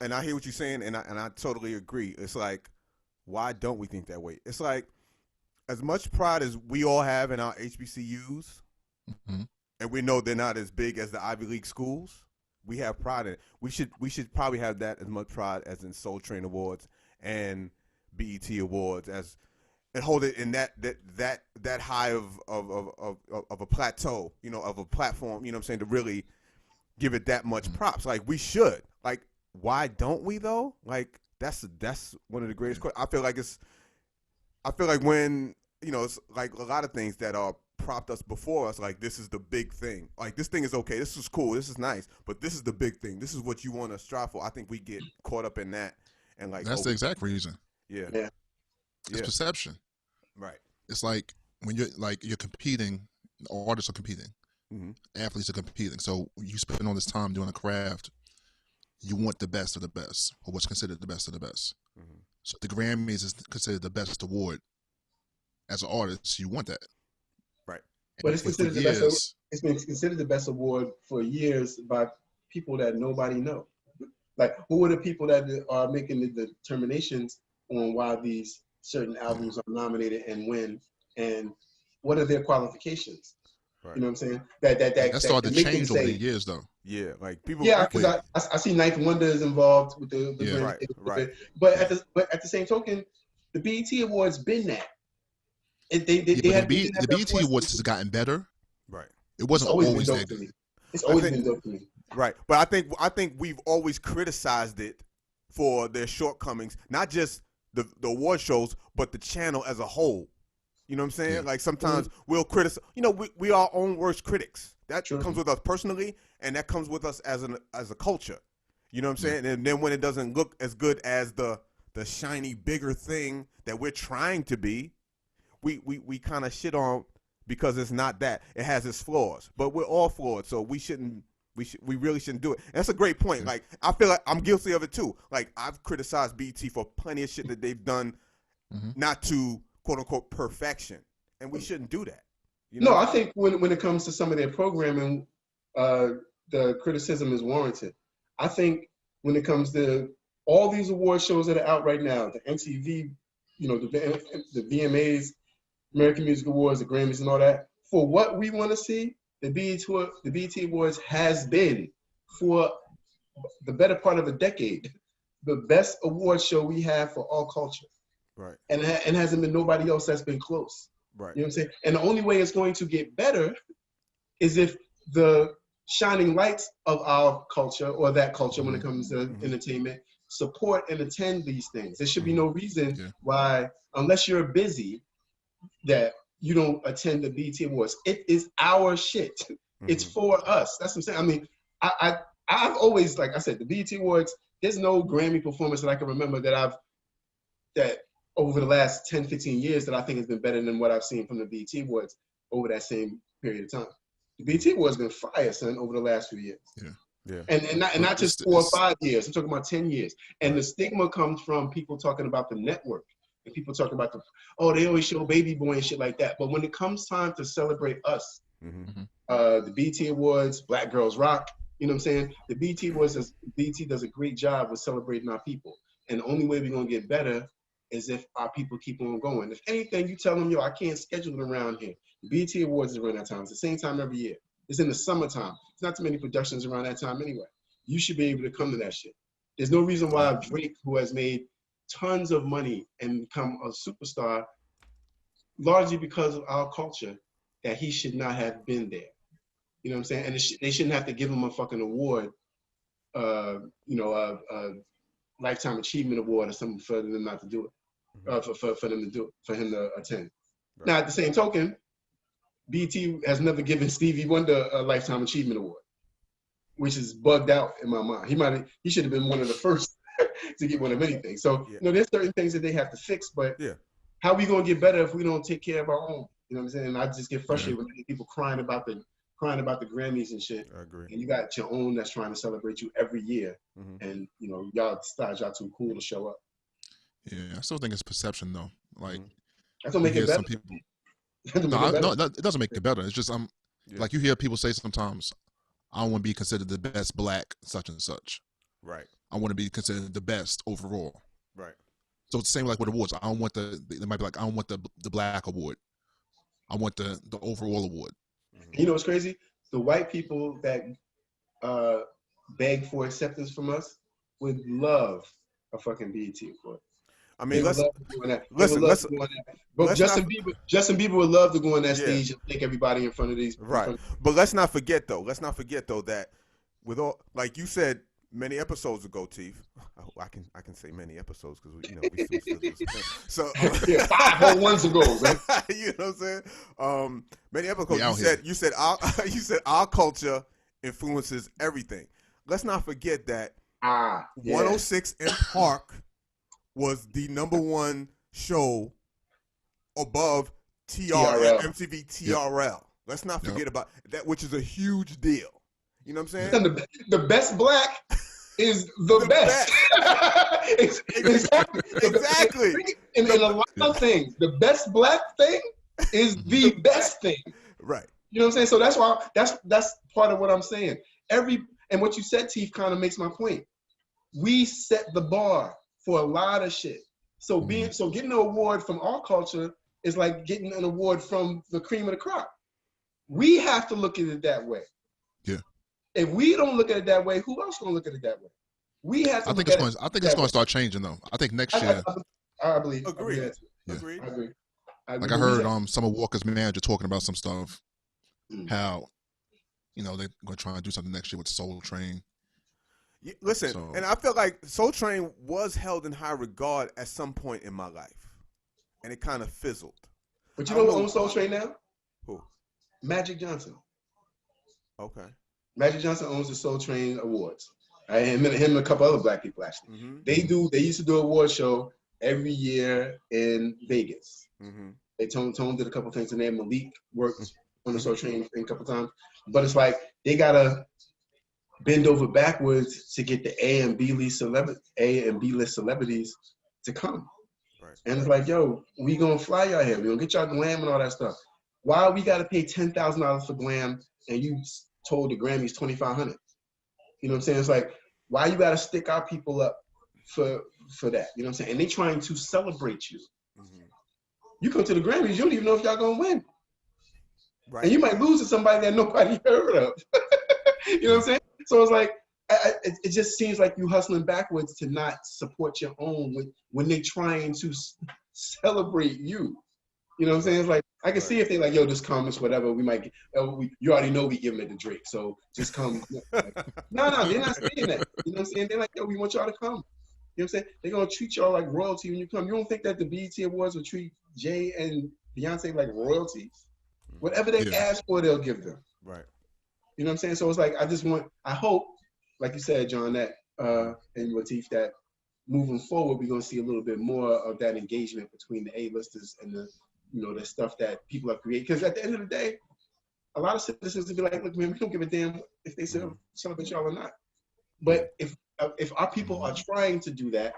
And I hear what you're saying, and I totally agree. It's like, why don't we think that way? It's like, as much pride as we all have in our HBCUs, and we know they're not as big as the Ivy League schools, we have pride in it. We should probably have that as much pride as in Soul Train Awards and BET Awards, and hold it in that high of a plateau, you know, of a platform, you know what I'm saying, to really give it that much props. Like, we should. Like, why don't we though? Like, that's one of the greatest questions. I feel like when, you know, it's like a lot of things that are propped us before us, like, this is the big thing. Like, this thing is okay. This is cool. This is nice. But this is the big thing. This is what you want to strive for. I think we get caught up in that. And like, that's the exact reason. It's perception. Right. It's like when you're competing, artists are competing, athletes are competing. So you spend all this time doing a craft, you want the best of the best, or what's considered the best of the best. So the Grammys is considered the best award. As an artist, you want that. Right. But it's considered the best. It's been considered the best award for years by people that nobody know. Like, who are the people that are making the determinations on why these certain albums are nominated and win, and what are their qualifications? Right. You know what I'm saying? That started to change over the years, though. Yeah, like people. Yeah, because I see Ninth Wonder is involved with the right. But at the same token, the BET Awards been that. The BET Awards has gotten better. Right. It wasn't always that good. It's always been dope to me. Right, but I think we've always criticized it for their shortcomings, not just the award shows, but the channel as a whole. You know what I'm saying? Yeah. Like, sometimes we'll criticize. You know, we are our own worst critics. That comes with us personally, and that comes with us as a culture. You know what I'm saying? And then when it doesn't look as good as the shiny, bigger thing that we're trying to be, we kind of shit on, because it's not that. It has its flaws, but we're all flawed, so we really shouldn't do it. And that's a great point. Like, I feel like I'm guilty of it too. Like, I've criticized BET for plenty of shit that they've done, not to quote unquote perfection, and we shouldn't do that. You know? No, I think when it comes to some of their programming, the criticism is warranted. I think when it comes to all these award shows that are out right now, the MTV, you know, the VMAs, American Music Awards, the Grammys, and all that, for what we want to see, the BET Awards has been, for the better part of a decade, the best award show we have for all culture. Right. And hasn't been nobody else that's been close. Right. You know what I'm saying? And the only way it's going to get better is if the shining lights of our culture, or that culture when it comes to entertainment, support and attend these things. There should be no reason why, unless you're busy, that you don't attend the BET Awards. It is our shit. It's for us. That's what I'm saying. I mean, I've always, like I said, the BET Awards, there's no Grammy performance that I can remember that over the last 10, 15 years that I think has been better than what I've seen from the BET Awards over that same period of time. The BET Awards has been fire, son, over the last few years. Yeah. And not just 4 or 5 years. I'm talking about 10 years. And the stigma comes from people talking about the network. And people talking about they always show Baby Boy and shit like that. But when it comes time to celebrate us, the BET Awards, Black Girls Rock, you know what I'm saying? The BET Awards, BET does a great job with celebrating our people. And the only way we're going to get better is if our people keep on going. If anything, you tell them, yo, I can't schedule it around here. The BET Awards is around that time. It's the same time every year. It's in the summertime. There's not too many productions around that time anyway. You should be able to come to that shit. There's no reason why Drake, who has made tons of money and become a superstar, largely because of our culture, that he should not have been there. You know what I'm saying? And they shouldn't have to give him a fucking award, a Lifetime Achievement Award or something for them not to do it, for them to do it, for him to attend. Right. Now, at the same token, BET has never given Stevie Wonder a Lifetime Achievement Award, which is bugged out in my mind. He should have been one of the first to get one of anything. So, there's certain things that they have to fix, but how are we going to get better if we don't take care of our own? You know what I'm saying? And I just get frustrated when people crying about the Grammys and shit. I agree. And you got your own that's trying to celebrate you every year. And, y'all too cool to show up. Yeah, I still think it's perception, though. Like, that's what make it better. Some people, no, it doesn't make it better. It's just, like you hear people say sometimes, I don't want to be considered the best black such and such. Right. I want to be considered the best overall. Right. So it's the same like with awards. I don't want they might be like, I don't want the black award. I want the overall award. You know what's crazy? The white people that beg for acceptance from us would love a fucking BET award. I mean, Justin Bieber would love to go on that stage and thank everybody in front of these. Right. But let's not forget though that with all, like you said many episodes ago, Teef. I can say many episodes because we still do this thing. So 5 whole ones ago, man. You know what I'm saying? Many episodes. You said our culture influences everything. Let's not forget that 106 in Park was the #1 show above TRL, MTV TRL. Yep. Let's not forget about that, which is a huge deal. You know what I'm saying? The best black is the best. Exactly. In a lot of things, the best black thing is the best thing. Right. You know what I'm saying? So that's why that's part of what I'm saying. And what you said, Teef, kind of makes my point. We set the bar for a lot of shit. So getting an award from our culture is like getting an award from the cream of the crop. We have to look at it that way. Yeah. If we don't look at it that way, who else gonna look at it that way? We have to. I think it's going to start changing though. I think next year. I believe. Agree. I agree. Like I heard some of Walker's manager talking about some stuff. How, they're going to try and do something next year with Soul Train. Yeah, listen, and I feel like Soul Train was held in high regard at some point in my life, and it kind of fizzled. But you know who owns Soul Train now? Who? Magic Johnson. Okay. Magic Johnson owns the Soul Train Awards. Him and a couple other black people actually. Mm-hmm. They used to do an award show every year in Vegas. Mm-hmm. They Tone did a couple things, and then Malik worked on the Soul Train thing a couple times. But it's like they gotta bend over backwards to get the A and B list celebrities to come. Right. And it's like, yo, we gonna fly y'all here. We gonna get y'all glam and all that stuff. Why we gotta pay $10,000 for glam and you told the Grammys $2,500? You know what I'm saying? It's like, why you gotta stick our people up for that? You know what I'm saying? And they trying to celebrate you. Mm-hmm. You come to the Grammys, you don't even know if y'all gonna win. Right. And you might lose to somebody that nobody heard of. You know what I'm saying? So it's like, it just seems like you hustling backwards to not support your own when they're trying to celebrate you. You know what I'm saying? It's like, I can see if they like, yo, just come, it's whatever. We might get, you already know we giving it to Drake, so just come. Like, no, they're not saying that. You know what I'm saying? They're like, yo, we want y'all to come. You know what I'm saying? They're going to treat y'all like royalty when you come. You don't think that the BET Awards will treat Jay and Beyonce like royalties? Whatever they ask for, they'll give them. Right. You know what I'm saying? So it's like, I hope, like you said, John, that, and Latif, that moving forward, we're going to see a little bit more of that engagement between the A-listers and the, the stuff that people are creating. Because at the end of the day, a lot of citizens will be like, look, man, we don't give a damn if they celebrate y'all or not. But if our people are trying to do that,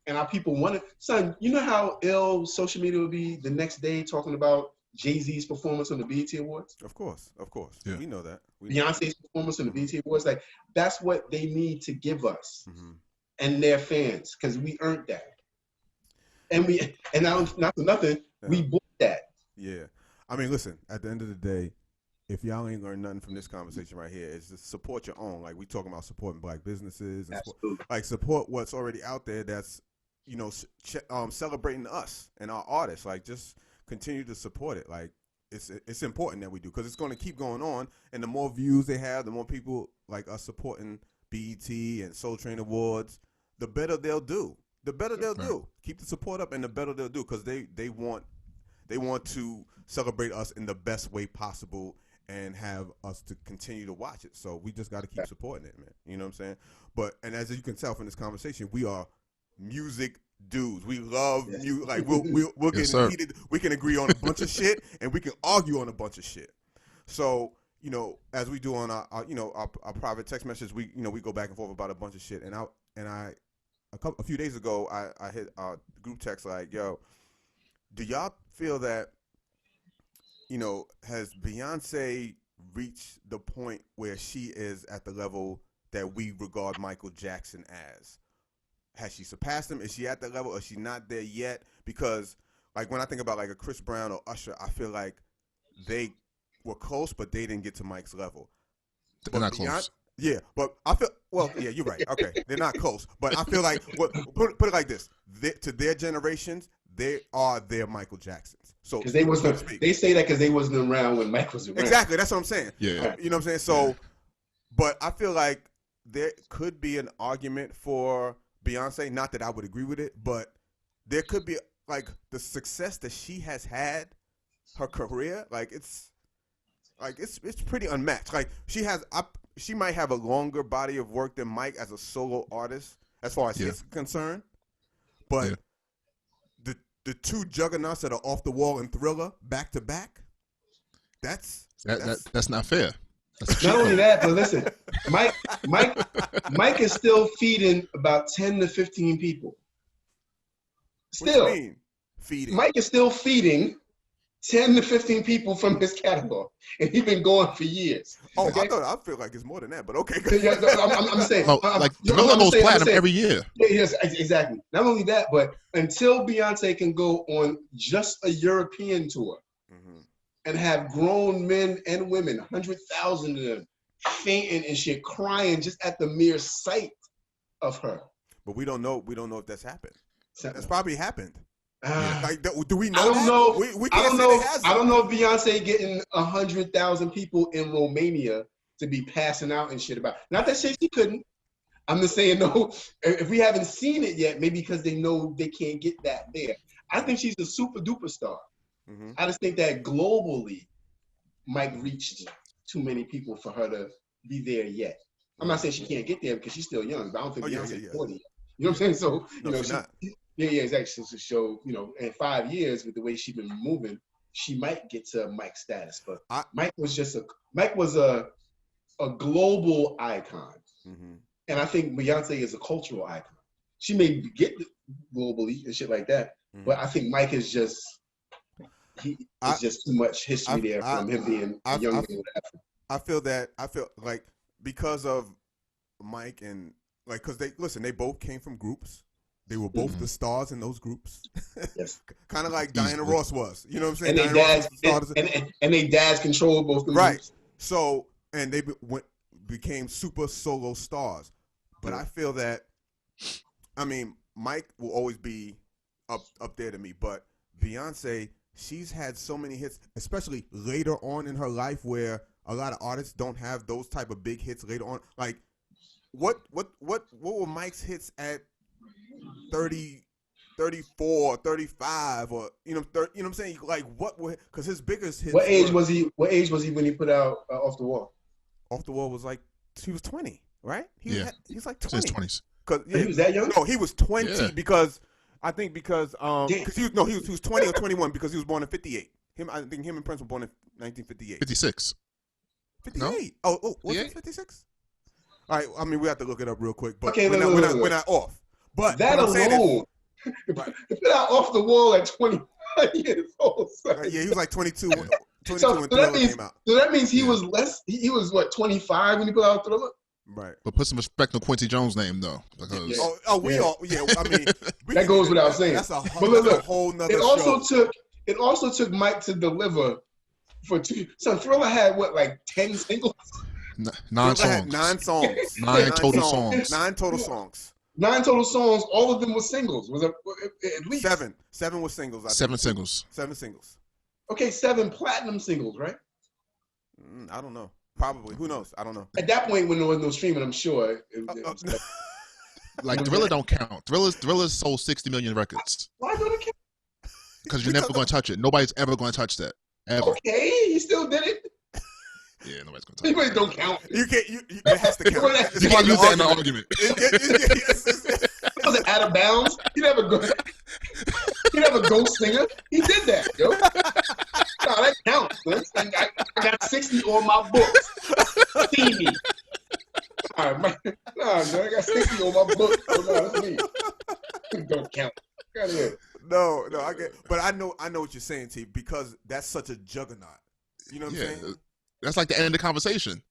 and our people want to, son, you know how ill social media will be the next day talking about Jay-Z's performance on the BET Awards? Of course. Yeah. We know that. Beyonce's performance on the BET Awards, like, that's what they need to give us and their fans, because we earned that. And not for nothing, we bought that. Yeah. I mean, listen, at the end of the day, if y'all ain't learned nothing from this conversation right here, it's just support your own. Like, we talking about supporting black businesses. And support what's already out there that's, celebrating us and our artists. Like, just continue to support it. Like, it's important that we do, because it's going to keep going on, and the more views they have, the more people like us supporting BET and Soul Train Awards, the better they'll do. Keep the support up, and the better they'll do, because they want to celebrate us in the best way possible and have us to continue to watch it. So we just got to keep supporting it, man. You know what I'm saying? And as you can tell from this conversation, we are music dudes. We love music. Like, we'll get heated. We can agree on a bunch of shit, and we can argue on a bunch of shit. So, as we do on our private text messages, we go back and forth about a bunch of shit. And a few days ago, I hit our group text like, yo, do y'all feel that, has Beyonce reached the point where she is at the level that we regard Michael Jackson as? Has she surpassed him? Is she at that level? Or is she not there yet? Because, like, when I think about, like, a Chris Brown or Usher, I feel like they were close, but they didn't get to Mike's level. They're not close. Yeah, but I feel, you're right. Okay, they're not close. But I feel like, put it like this. To their generations, they are their Michael Jacksons. So, because they say that because they wasn't around when Mike was around. Exactly, that's what I'm saying. Yeah. You know what I'm saying? So, but I feel like there could be an argument for Beyonce, not that I would agree with it, but there could be, like, the success that she has had, her career, it's pretty unmatched. Like, she might have a longer body of work than Mike as a solo artist as far as he's concerned, but the two juggernauts that are Off the Wall and Thriller back to back, that's not fair. Not only that, but listen, Mike is still feeding about 10 to 15 people. Still, what do you mean, feeding? Mike is still feeding 10 to 15 people from his catalog, and he's been going for years. Oh, okay? I feel like it's more than that, but okay. Yeah, I'm saying, Thriller goes platinum every year. Yes, exactly. Not only that, but until Beyonce can go on just a European tour and have grown men and women, 100,000 of them, fainting and shit, crying just at the mere sight of her. But we don't know if that's happened. That's probably happened. Do we know? I don't know. We can't say it has. I don't know if Beyonce getting 100,000 people in Romania to be passing out and shit about. Not that shit she couldn't. I'm just saying, no. If we haven't seen it yet, maybe because they know they can't get that there. I think she's a super duper star. I just think that globally, Mike reached too many people for her to be there yet. I'm not saying she can't get there because she's still young, but I don't think Beyonce's 40 yet. You know what I'm saying? So, she's not. Yeah, exactly. To show, in 5 years with the way she's been moving, she might get to Mike's status. But Mike was a global icon, and I think Beyonce is a cultural icon. She may get globally and shit like that, but I think Mike is just just too much history there from him being a young man. I feel like because of Mike and because they both came from groups. They were both the stars in those groups. Yes. Kind of like Diana Ross was. You know what I'm saying? And they dads controlled both the right. groups. So, and they became super solo stars. But I feel that, I mean, Mike will always be up there to me. But Beyonce, she's had so many hits, especially later on in her life, where a lot of artists don't have those type of big hits later on. Like, what were Mike's hits at 30, 34, 35, or you know what I'm saying? Like, what were, because his biggest hits. What age was he when he put out Off the Wall? Off the Wall was like, he was 20, right? He's like 20. His 20s. He was that young? No, he was 20 because he was 20 or 21 because he was born in 58. I think him and Prince were born in 1958. 56. 58. No? Oh, was it 56? All right, I mean, we have to look it up real quick, but okay, we're not off. But that alone, to put out Off the Wall at 21 years old. Yeah, he was like 22. 22 so when Thriller came out. So that means he was less. He was what, 25 when he put out Thriller? Right. But put some respect on Quincy Jones' name though, because I mean, that goes without saying. That's a whole nother show. It also took Mike to deliver for 2. So Thriller had what, like 10 singles? 9 songs. Had 9 songs. 9 total songs. 9 total songs. 9 total songs. All of them were singles. Was it at least 7? 7 were singles. 7 singles. 7 singles. Okay, 7 platinum singles, right? I don't know. Probably. Who knows? I don't know. At that point, when there was no streaming, I'm sure. Like Thriller don't count. Thriller sold 60 million records. Why don't it count? Because you're never going to touch it. Nobody's ever going to touch that. Ever. Okay, he still did it. Yeah, nobody's going to touch it. People don't count. You can't. It has to count. You can't use that in an argument. It was out of bounds. He never go singer. He did that, yo. No, that counts. I got 60 on my books. See me. All right, man. No, I got 60 on my books. Oh, no, that's me. Don't count. No, I get. But I know what you're saying, T, because that's such a juggernaut. You know what I'm saying? That's like the end of the conversation.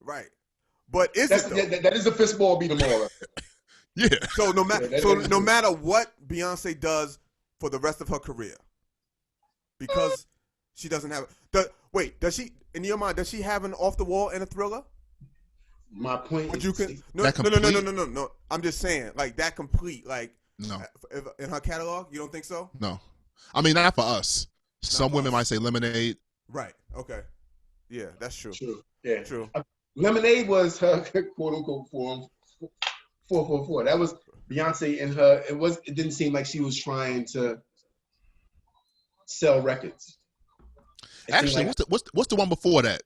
Right. But that is a fist ball beat 'em all. Yeah. So no matter what Beyonce does for the rest of her career, because she doesn't have does she, in your mind, does she have an Off the Wall and a Thriller? My point is no. I'm just saying, like, that complete, like, no. In her catalog, you don't think so? No. I mean, not for us. Some women might say Lemonade. Right. Okay. Yeah, that's true. True. Yeah. True. Lemonade was her quote unquote form 444. That was Beyonce in her. It didn't seem like she was trying to sell records. Actually, what's the one before that?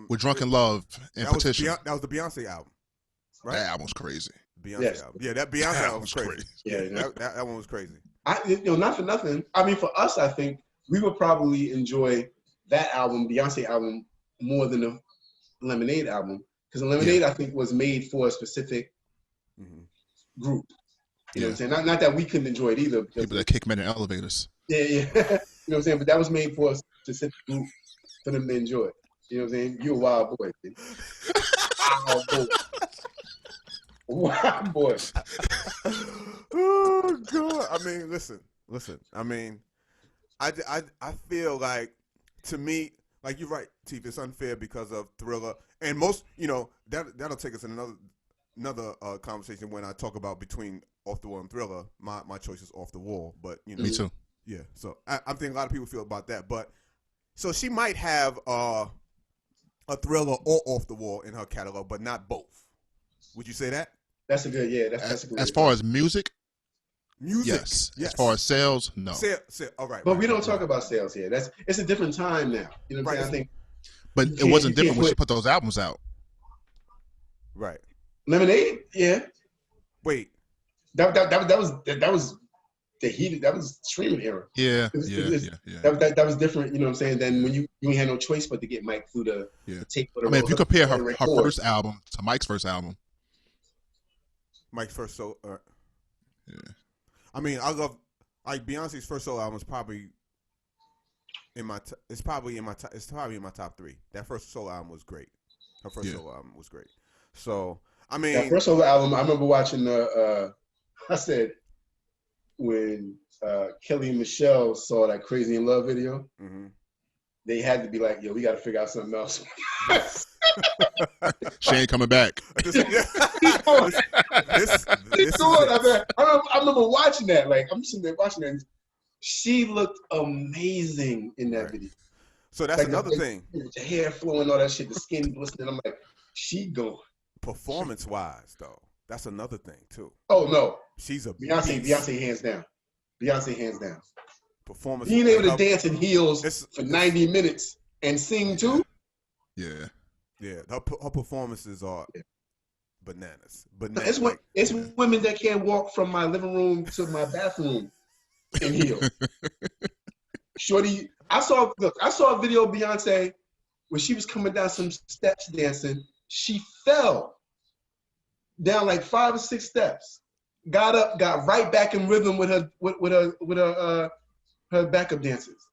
With Drunken Love and Petition. That was the Beyonce album. Right? That album's crazy. Beyonce album. Yeah, that Beyonce album was crazy. Yeah, that one was crazy. Not for nothing. I mean, for us, I think we would probably enjoy that album, Beyonce album, more than the Lemonade album, because the Lemonade, I think, was made for a specific group. You know what I'm saying? Not that we couldn't enjoy it either. People that kick men in elevators. Yeah. You know what I'm saying? But that was made for a specific group for them to enjoy it. You know what I'm saying? You're a wild boy. Wild boy. Wild boy. Oh God! I mean, listen. I mean, I feel like, to me, like, you're right, Teef. It's unfair because of Thriller, and most, that'll take us in another conversation when I talk about between Off the Wall and Thriller. My choice is Off the Wall, but me too. Yeah, so I'm thinking a lot of people feel about that, but so she might have a Thriller or Off the Wall in her catalog, but not both. Would you say that? That's a good, that's a good. As far as music, yes. As far as sales, no. All right. But we don't talk about sales here. It's a different time now. You know what I'm saying? I think. But it wasn't different when she put those albums out. Right. Lemonade, yeah. Wait. That was the heat. That was streaming era. Yeah. That was different. You know what I'm saying? Than when you ain't had no choice but to get Mike through the tape. I mean, if you compare her first album to Mike's first album. Mike's first solo. I mean, I love, like, Beyonce's first solo album is probably in my. It's probably in my top 3. That first solo album was great. Her first solo album was great. So I mean, that first solo album, I remember watching the I said, when Kelly and Michelle saw that Crazy in Love video, they had to be like, yo, we got to figure out something else. She ain't coming back. I remember watching that. Like, I'm sitting there watching that. She looked amazing in that video. So that's like another thing. The hair flowing, all that shit, the skin glistening. I'm like, she going. Performance-wise, though, that's another thing, too. Oh, no. She's a Beyonce hands down. Beyonce hands down. Performance. Being able to dance in heels for 90 minutes and sing, too? Yeah. Yeah, her performances are bananas. It's women that can't walk from my living room to my bathroom in heels. Shorty, I saw a video of Beyonce when she was coming down some steps dancing. She fell down like 5 or 6 steps. Got up, got right back in rhythm with her backup dancers,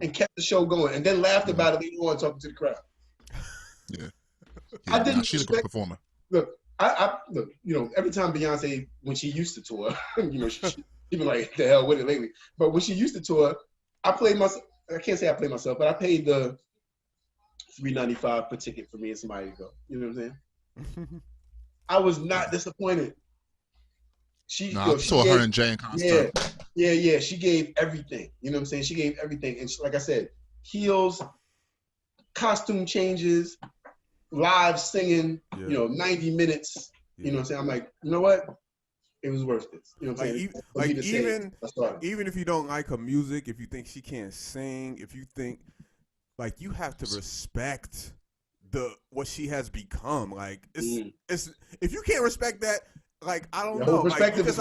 and kept the show going. And then laughed about it later on, talking to the crowd. Yeah, I didn't. She's a great performer. Look, I look. You know, every time Beyonce, when she used to tour, you know, she been like, the hell with it lately. But when she used to tour, I can't say I played myself, but I paid the $3.95 per ticket for me and somebody to go. You know what I'm saying? I was not disappointed. I saw her and Jay in concert. Yeah. She gave everything. You know what I'm saying? She gave everything. And like I said, heels, costume changes, live singing, 90 minutes. You know what I'm saying? I'm like, you know what? It was worth it. You know what I'm saying? Even if you don't like her music, if you think she can't sing, if you think, like, you have to respect what she has become. Like, it's if you can't respect that, like, I don't know. Like, you're just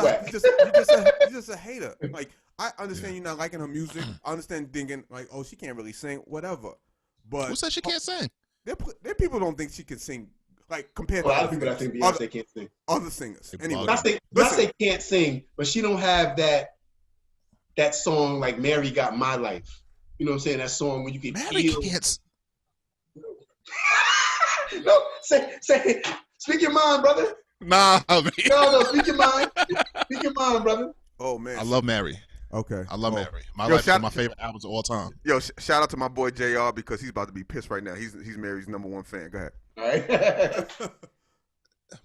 a hater. Like, I understand you not liking her music. I understand thinking, like, oh, she can't really sing, whatever. But who said she can't sing? There people don't think she can sing, like, compared to a lot of people that think Beyonce can't sing. Other singers. Anyway, not say can't sing, but she don't have that song like Mary Got My Life. You know what I'm saying? That song when you can feel. Can't. No, say, speak your mind, brother. Nah, man. No, speak your mind. Speak your mind, brother. Oh, man. I love Mary. Okay. I love Mary. My Life is one of my favorite albums of all time. Yo, shout out to my boy JR because he's about to be pissed right now. He's Mary's #1 fan. Go ahead. All right.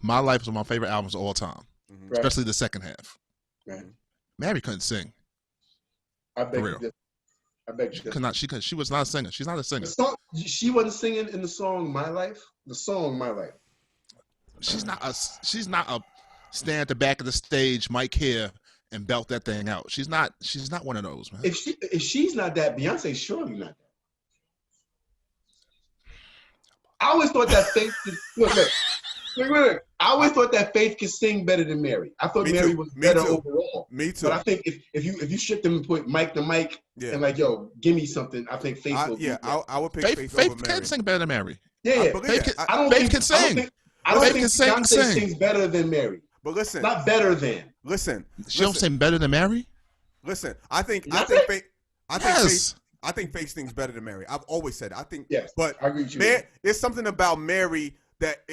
My Life is one of my favorite albums of all time, especially the second half. Right. Mary couldn't sing. I beg you. She could not. She was not a singer. She's not a singer. She wasn't singing in the song "My Life." The song "My Life." She's not a stand at the back of the stage, mic here, and belt that thing out. She's not one of those, man. If she's not that, Beyonce's surely not that. I always thought that Faith look. I always thought that Faith could sing better than Mary. I thought Mary was better overall. Me too. But I think if you shift them and put mic to mic and like, yo, give me something, I think Faith will. Yeah, I would pick Faith over Mary. Faith can sing better than Mary. Yeah. Faith can sing. I don't think Beyonce sings better than Mary. But listen, not better than. Listen, she don't sing better than Mary. Listen, I think Faith sings better than Mary. I've always said it. I think, yes, but I agree with you. There's something about Mary that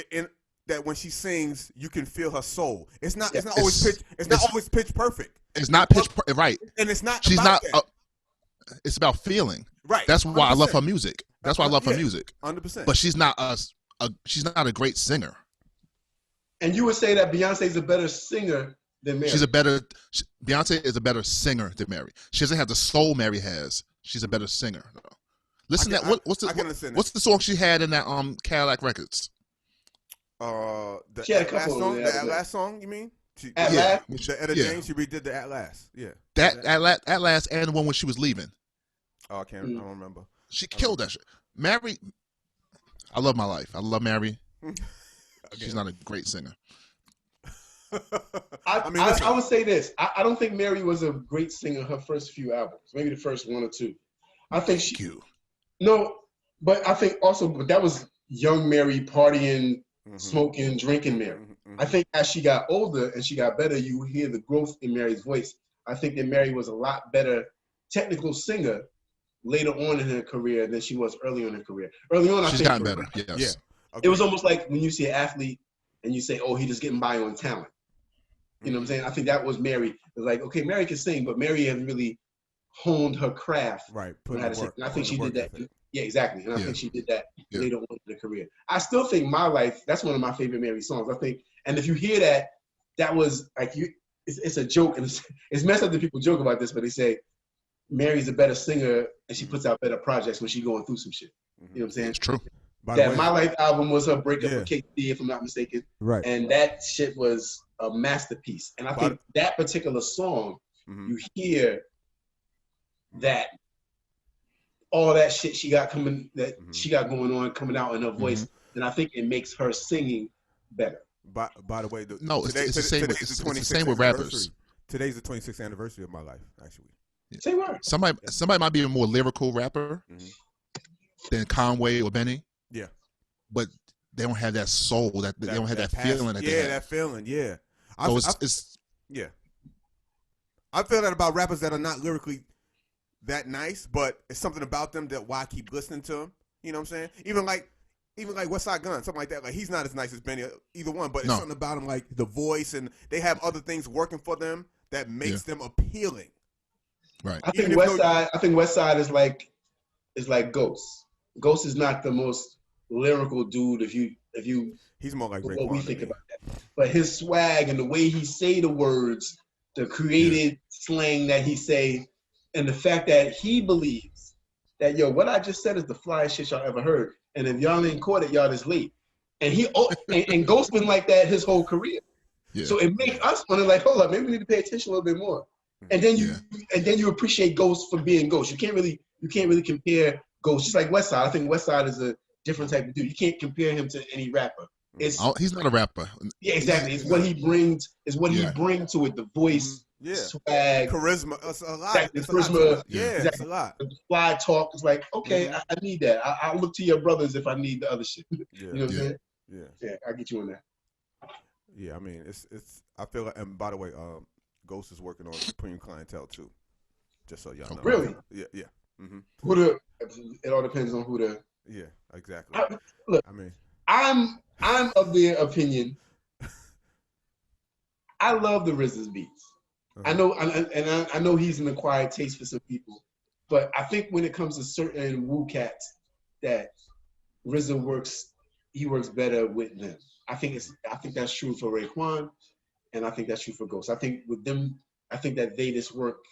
when she sings, you can feel her soul. It's not always pitch perfect. It's not pitch right, and it's not. She's not. It's about feeling. Right. That's why 100%. I love her music. That's why I love her music. 100%. But she's not a great singer. And you would say that Beyonce's a better singer than Mary. Beyonce is a better singer than Mary. She doesn't have the soul Mary has. She's a better singer. Listen to that. What's the song she had in that Cadillac Records? The Atlas song, you mean? Atlas? The Etta James, she redid the Atlas. Yeah. Atlas and the one when she was leaving. Oh, I don't remember. She killed that shit. Mary, I love My Life. I love Mary. She's not a great singer. I would say this. I don't think Mary was a great singer her first few albums. Maybe the first 1 or 2. I think No, but I think also, but that was young Mary partying, smoking, drinking Mary. I think as she got older and she got better, you hear the growth in Mary's voice. I think that Mary was a lot better technical singer later on in her career than she was early on in her career. Early on, she's gotten better. Yes. Yeah. It was almost like when you see an athlete and you say, "Oh, he just getting by on talent." You know what I'm saying? I think that was Mary. It was like, okay, Mary can sing, but Mary has really honed her craft. Right. And I think she did that. Yeah, exactly. And I think she did that later on in the career. I still think My Life, that's one of my favorite Mary songs. I think, and if you hear that, that was like it's a joke, and it's messed up that people joke about this, but they say Mary's a better singer and she puts out better projects when she's going through some shit. You know what I'm saying? It's true. That My Life album was her breakup with KD, if I'm not mistaken. Right. And that shit was a masterpiece. And I think that particular song, you hear that all that shit she got going on, coming out in her voice, and I think it makes her singing better. By the way, it's the same with rappers. Today's the 26th anniversary of My Life, actually. Yeah. Say word. Somebody might be a more lyrical rapper than Conway or Benny. Yeah. But they don't have that soul, they don't have that feeling. That feeling, yeah. I feel that about rappers that are not lyrically that nice, but it's something about them that why I keep listening to them. You know what I'm saying? Even like West Side Gun, something like that. Like, he's not as nice as Benny, either one, but it's something about him, like the voice, and they have other things working for them that makes them appealing. Right. I think West Side is like Ghost. Ghost is not the most lyrical dude if you he's more like what we think about that. But his swag and the way he say the words, the created slang that he say, and the fact that he believes that what I just said is the flyest shit y'all ever heard. And if y'all ain't caught it, y'all just late. And and Ghost been like that his whole career. Yeah. So it makes us wonder, like, hold up, maybe we need to pay attention a little bit more. And then you appreciate Ghost for being Ghost. You can't really compare Ghost. Just like West Side. I think West Side is a different type of dude. You can't compare him to any rapper. He's not a rapper. Yeah, exactly. It's what he brings. It's what he brings to it. The voice, swag, charisma. It's a lot. Exactly. Charisma. Exactly. It's a lot. The fly talk. It's like, okay, I need that. I'll look to your brothers if I need the other shit. You know what I'm saying? Yeah, I get you on that. Yeah, I mean, it's. I feel like, and by the way, Ghost is working on Supreme Clientele too. Just so y'all know. Really? Yeah. Mm-hmm. It all depends on who the. Yeah, exactly. I'm of the opinion. I love the RZA's beats. I know he's an acquired taste for some people, but I think when it comes to certain Wu cats, that RZA works better with them. I think that's true for Raekwon, and I think that's true for Ghost. I think with them, I think that they just work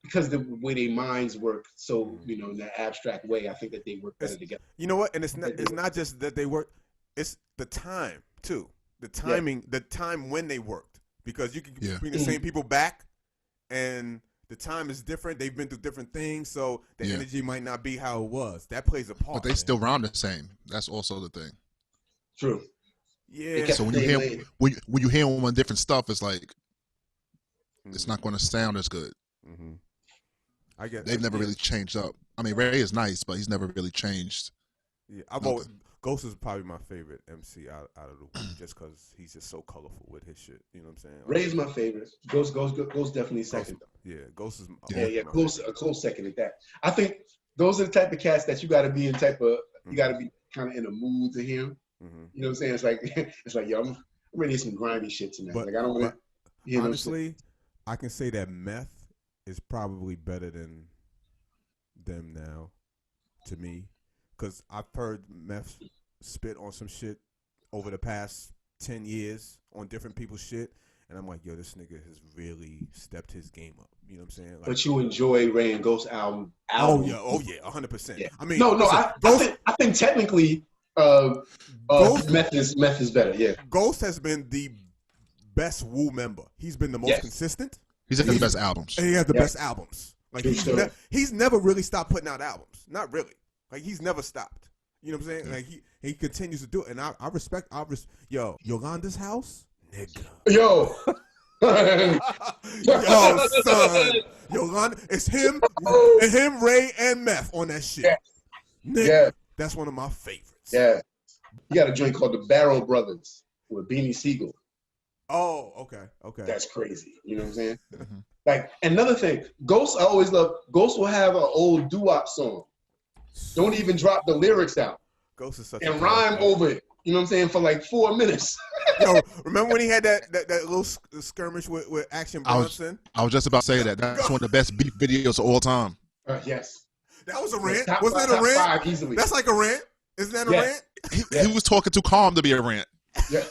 because the way their minds work. So in that abstract way, I think that they work better together. You know what? And it's not just that they work. It's the time too. The timing, the time when they worked, because you can bring the same people back, and the time is different. They've been through different things, so the energy might not be how it was. That plays a part. But they still rhyme the same. That's also the thing. True. Yeah. So when you hear them on different stuff, it's like it's not going to sound as good. Mm-hmm. I get. They've never really changed up. I mean, Ray is nice, but he's never really changed. Yeah, Ghost is probably my favorite MC out of the week, just because he's just so colorful with his shit. You know what I'm saying? Ray's my favorite. Ghost definitely second. Ghost is. A close second at that. I think those are the type of cats that you got to be in you got to be kind of in a mood to hear. Mm-hmm. You know what I'm saying? It's like yo, I'm ready for some grimy shit tonight. Like I don't want to. Honestly, I can say that Meth is probably better than them now, to me. Because I've heard Meth spit on some shit over the past 10 years on different people's shit. And I'm like, yo, this nigga has really stepped his game up. You know what I'm saying? Like, but you enjoy Ray and Ghost album. Oh, yeah, 100%. Yeah. I mean, I think technically Meth is better, yeah. Ghost has been the best Wu member. He's been the most consistent. He's had the best albums. And he has the best albums. Like, he's never really stopped putting out albums. Not really. Like, he's never stopped. You know what I'm saying? Like, he continues to do it. And I respect, yo, Yolanda's house? Nigga. Yo. Yo, son. Yolanda, it's him, Ray, and Meth on that shit. Nigga, that's one of my favorites. Yeah. You got a joint called the Barrel Brothers with Beanie Siegel. Oh, okay. That's crazy. You know what I'm saying? Like, another thing, Ghost, I always love, Ghost will have an old doo-wop song. Don't even drop the lyrics out. Ghost is such and rhyme over it. You know what I'm saying? For like 4 minutes. Yo, remember when he had that little skirmish with Action Bronson? I was just about to say that. That's one of the best beef videos of all time. Yes. That was a rant. Wasn't that a rant? 5 easily. That's like a rant. Isn't that a rant? He was talking too calm to be a rant. Yeah.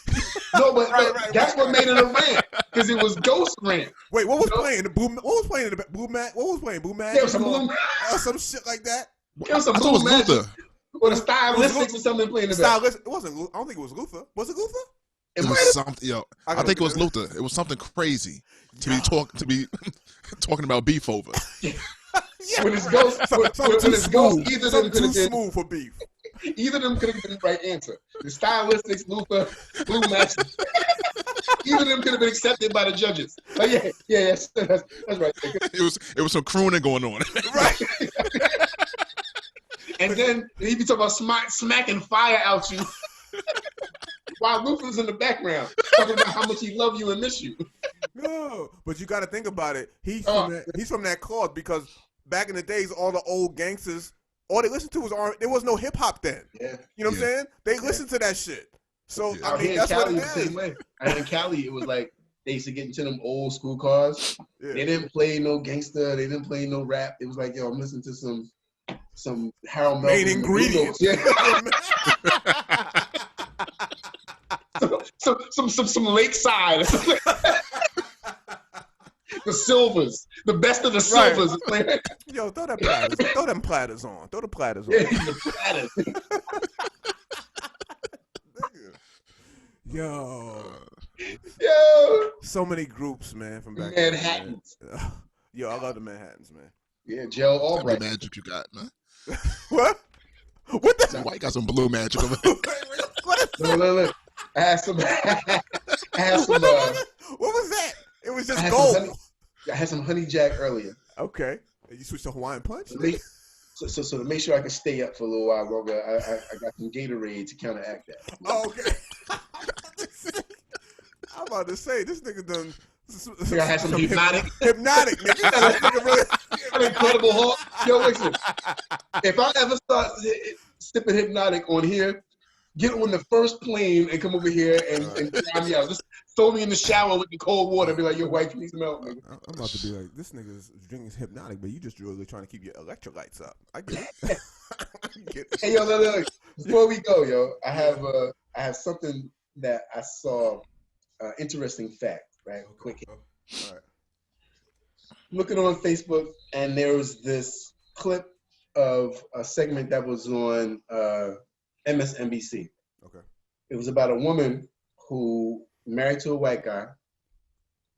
No, but that's what made it a rant, because it was Ghost rant. Wait, what was playing? What was playing in the Blue Mat? What was playing? Blue Mat? Yeah, it was some Blue some shit like that. It was some Blue Magic. Or the Stylistics or something playing in the back. It wasn't. I don't think it was Luther. Was it Luther? It was something. Yo, I think it was Luther. It was something crazy to be talking about beef over. Yeah. When it's Ghost, either of them could have been smooth for beef. Either of them could have been the right answer. The Stylistics, Luther, Blue Magic. Either of them could have been accepted by the judges. But that's right. It was some crooning going on. Right. And then he be talking about smacking fire out you while Luther's in the background talking about how much he love you and miss you. No, but you got to think about it. He's from that cloth, because back in the days, all the old gangsters, all they listened to was R. There was no hip hop then. Yeah. You know what I'm saying? They listened to that shit. So I mean, that's Cali, what it is. The same way. In Cali, it was like they used to get into them old school cars. Yeah. They didn't play no gangster. They didn't play no rap. It was like, yo, I'm listening to some Harold Melvin. Main ingredients. Yeah. some Lakeside. The Silvers, the best of the Silvers. Right. Yo, throw them platters on. Throw the platters on. Yeah, the platters. Yo. So many groups, man, from back Manhattans. Yo, I love the Manhattans, man. Yeah, Joe Albright. Magic you got, man. What? What the? Why you got some blue magic over there? Look. I had some. What was that? It was just gold. I had some honey jack earlier. Okay. You switched to Hawaiian Punch? So to make sure I could stay up for a little while longer, I got some Gatorade to counteract that. Oh, okay. I'm about to say, this nigga done. I had some hypnotic. Hypnotic, nigga. Really, an Incredible Hulk. Yo, listen. If I ever start sipping hypnotic on here, get on the first plane and come over here and dry me out. Just throw me in the shower with the cold water and be like, yo, wife, you need some help, nigga. I'm about to be like, this nigga's drinking hypnotic, but you just really trying to keep your electrolytes up. I get it. Hey, yo, look. Before we go, yo, I have something that I saw, interesting fact, right? Quick. All right. Looking on Facebook, and there was this clip of a segment that was on MSNBC. Okay. It was about a woman who married to a white guy,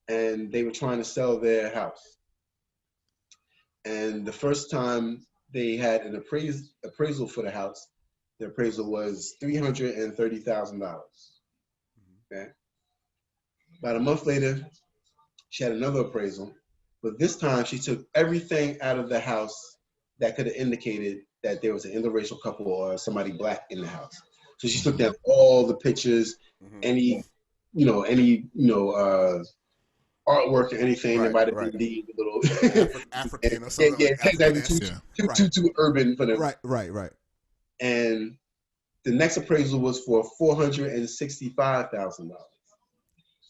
and they were trying to sell their house. And the first time they had an appraisal for the house, the appraisal was $330,000. Okay. About a month later, she had another appraisal, but this time she took everything out of the house that could have indicated that there was an interracial couple or somebody black in the house. So she took down all the pictures, any artwork or anything that might have been deemed a little African or something. Too urban for them. Right. And the next appraisal was for $465,000.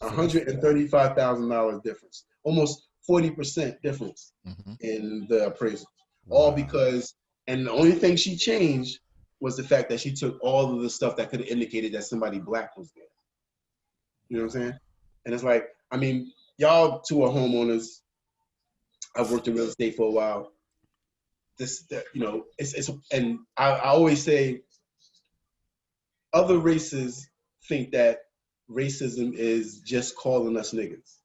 $135,000 difference, almost 40% difference in the appraisal. All because, and the only thing she changed was the fact that she took all of the stuff that could have indicated that somebody black was there. You know what I'm saying? And it's like, I mean, y'all two are homeowners. I've worked in real estate for a while. And I always say, other races think that racism is just calling us niggas.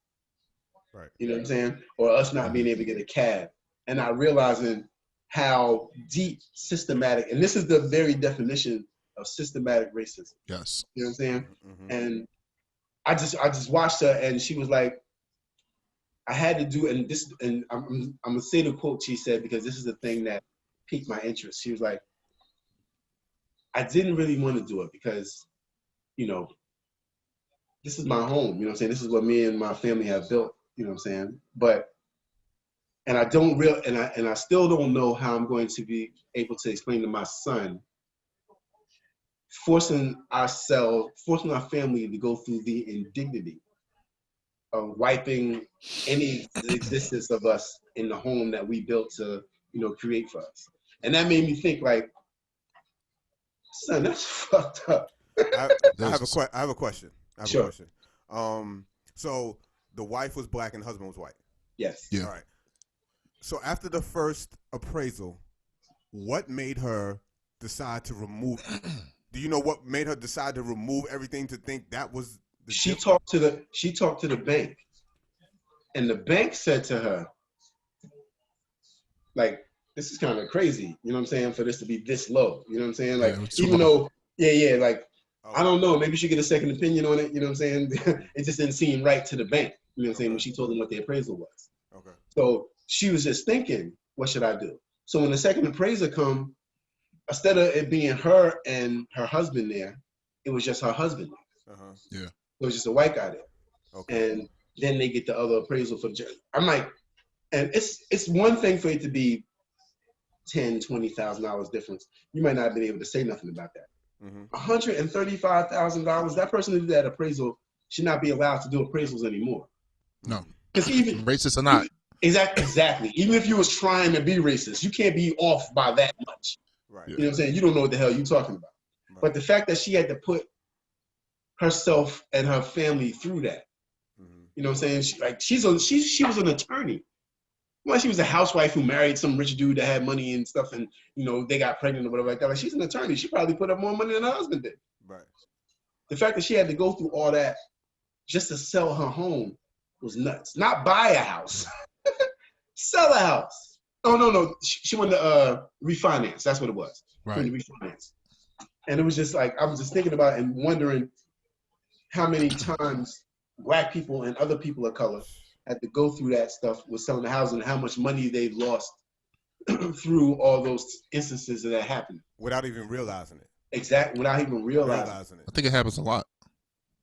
Right. You know what I'm saying? Or us not being able to get a cab. And not realizing how deep systematic, and this is the very definition of systematic racism. Yes. You know what I'm saying? And I just watched her, and she was like, I had to do, and I'm gonna say the quote she said, because this is the thing that piqued my interest. She was like, I didn't really want to do it because, this is my home, you know what I'm saying? This is what me and my family have built, you know what I'm saying? And I still don't know how I'm going to be able to explain to my son forcing our family to go through the indignity of wiping any existence of us in the home that we built to, create for us. And that made me think, like, son, that's fucked up. I have a question. I have a question. So the wife was black and the husband was white. Yes. Yeah. All right. So after the first appraisal, what made her decide to remove? Do you know what made her decide to remove everything to think that was the she talked to the bank, and the bank said to her, like, this is kind of crazy, you know what I'm saying, for this to be this low, you know what I'm saying? Like, even though, like, I don't know, maybe she get a second opinion on it, you know what I'm saying? It just didn't seem right to the bank, you know what I'm saying, when she told them what the appraisal was. Okay. So she was just thinking, what should I do? So when the second appraiser come, instead of it being her and her husband there, it was just her husband there. Yeah. It was just a white guy there. Okay. And then they get the other appraisal for the judge. I'm like, and it's one thing for it to be $10,000-$20,000 difference. You might not have been able to say nothing about that. $135,000. That person who did that appraisal should not be allowed to do appraisals anymore. No, because even racist or not. Exactly. Even if you was trying to be racist, you can't be off by that much. Right. You know what I'm saying? You don't know what the hell you're talking about. Right. But the fact that she had to put herself and her family through that, you know what I'm saying? She was an attorney. Well, she was a housewife who married some rich dude that had money and stuff, and they got pregnant or whatever like that. Like, she's an attorney. She probably put up more money than her husband did. Right. The fact that she had to go through all that just to sell her home was nuts. Not buy a house, sell a house. Oh no, she wanted to refinance. That's what it was. Right. Refinance. And it was just like, I was just thinking about it and wondering how many times Black people and other people of color had to go through that stuff with selling the house and how much money they lost through all those instances that happened. Without even realizing it. Exactly, without even realizing it. I think it happens a lot.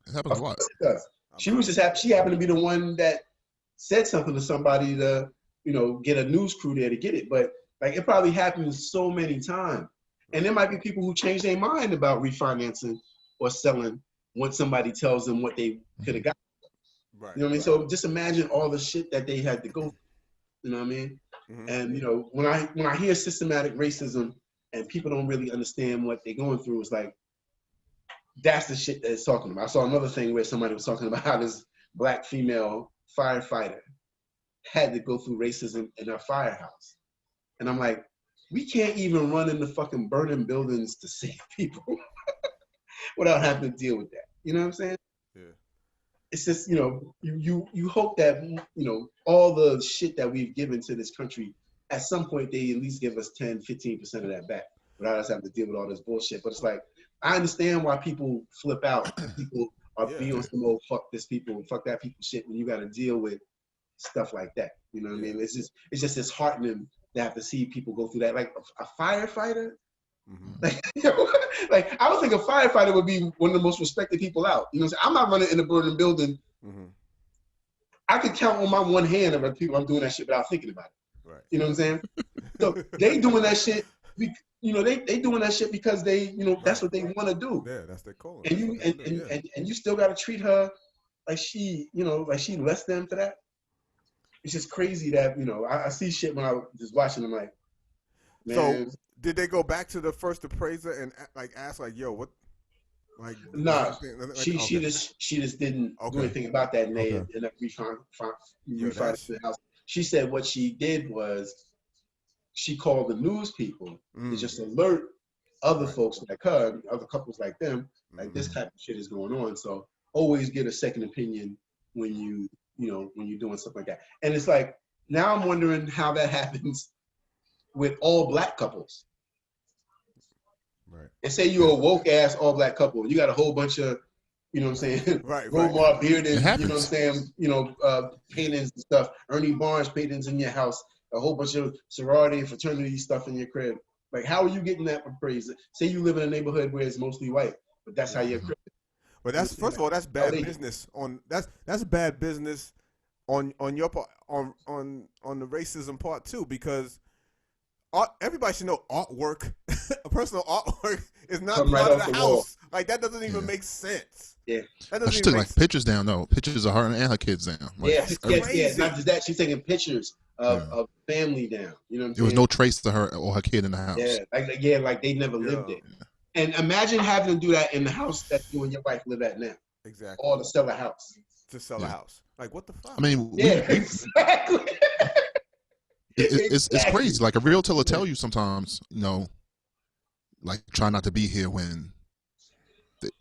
It happens a lot. It does. She happened to be the one that said something to somebody to, get a news crew there to get it. But like, it probably happens so many times. And there might be people who change their mind about refinancing or selling once somebody tells them what they could have got. Right. You know what I mean? So just imagine all the shit that they had to go through. You know what I mean? Mm-hmm. And when I hear systematic racism and people don't really understand what they're going through, it's like, that's the shit that it's talking about. I saw another thing where somebody was talking about how this Black female firefighter had to go through racism in her firehouse. And I'm like, we can't even run into fucking burning buildings to save people without having to deal with that. You know what I'm saying? Yeah. It's just, you hope that, all the shit that we've given to this country, at some point they at least give us 10, 15% of that back without us having to deal with all this bullshit. But it's like, I understand why people flip out. People are being on some old fuck this people, fuck that people shit when you got to deal with stuff like that. You know what I mean? It's just disheartening to have to see people go through that. Like a firefighter, like I would think a firefighter would be one of the most respected people out. You know what I'm saying? I'm not running in a burning building. I could count on my one hand of the people I'm doing that shit without thinking about it. Right. You know what I'm saying? So they doing that shit. They doing that shit because they, that's what they want to do. Yeah, that's their calling. And you still got to treat her like she, like she less than for that. It's just crazy that, I see shit when I was just watching. I'm like, man. So did they go back to the first appraiser and ask yo, what? Like, nah, she just didn't do anything about that, and they ended up refining the house. She said what she did was she called the news people to just alert other folks like her, other couples like them, like this type of shit is going on. So always get a second opinion when when you're doing stuff like that. And it's like, now I'm wondering how that happens with all Black couples. Right. And say you're a woke ass all Black couple, you got a whole bunch of, role model bearded, you know what I'm saying, paintings and stuff, Ernie Barnes paintings in your house, a whole bunch of sorority and fraternity stuff in your crib. Like, how are you getting that appraised? Say you live in a neighborhood where it's mostly white, but that's how you're crib. But that's, first of all, that's bad business that's bad business on your part, on the racism part too, because everybody should know artwork, personal artwork It's not come right part of off the the wall. house. Like that doesn't even make sense. Yeah. That doesn't She even took make like pictures down though. Pictures of her and her kids down. Like, Yeah. Not just that, she's taking pictures of family down. You know what I'm saying? There was no trace to her or her kid in the house. Yeah, like they never lived there. And imagine having to do that in the house that you and your wife live at now. Exactly. Or to sell a house. To sell a house. Like what the fuck? I mean, exactly. It's crazy. Like a realtor will tell you sometimes, like try not to be here when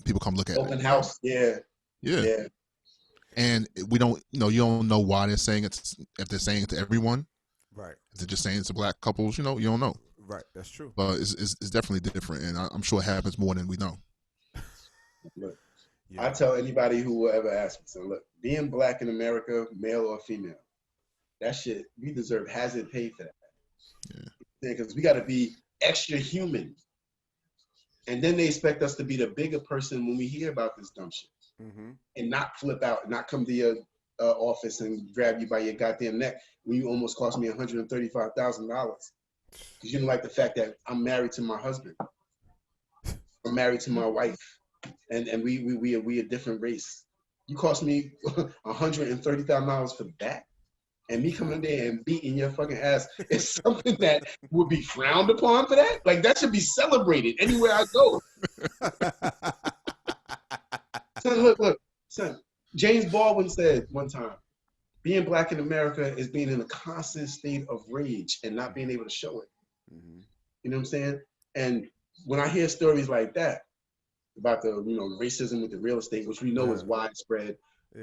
people come look at open house. Yeah. And we don't, you don't know why they're saying it. If they're saying it to everyone, right? If they're just saying it to black couples, you don't know. Right, that's true. But it's definitely different, and I'm sure it happens more than we know. Look, I tell anybody who will ever ask me, so look, being black in America, male or female, that shit, we deserve hazard pay for that. Yeah. Because we got to be extra human. And then they expect us to be the bigger person when we hear about this dumb shit. And not flip out, not come to your office and grab you by your goddamn neck when you almost cost me $135,000. Because you don't like the fact that I'm married to my husband. I'm married to my wife. And we a different race. You cost me $130,000 for that? And me coming there and beating your fucking ass is something that would be frowned upon for that? Like, that should be celebrated anywhere I go. Son, look. Son, James Baldwin said one time, being black in America is being in a constant state of rage and not being able to show it. You know what I'm saying? And when I hear stories like that about the, racism with the real estate, which we know is widespread,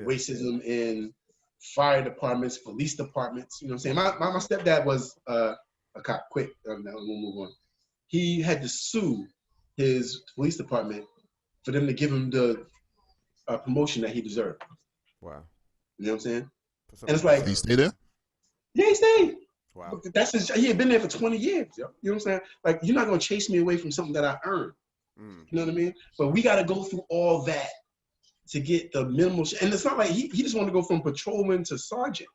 racism in fire departments, police departments, you know what I'm saying? My stepdad was a cop. Quick, we'll move on. He had to sue his police department for them to give him the promotion that he deserved. Wow. You know what I'm saying? And it's like, he stay there? Yeah, he stayed. Wow. He had been there for 20 years. Yo. You know what I'm saying? Like, you're not gonna chase me away from something that I earned. You know what I mean? But we got to go through all that to get the minimal. And it's not like he just wanted to go from patrolman to sergeant.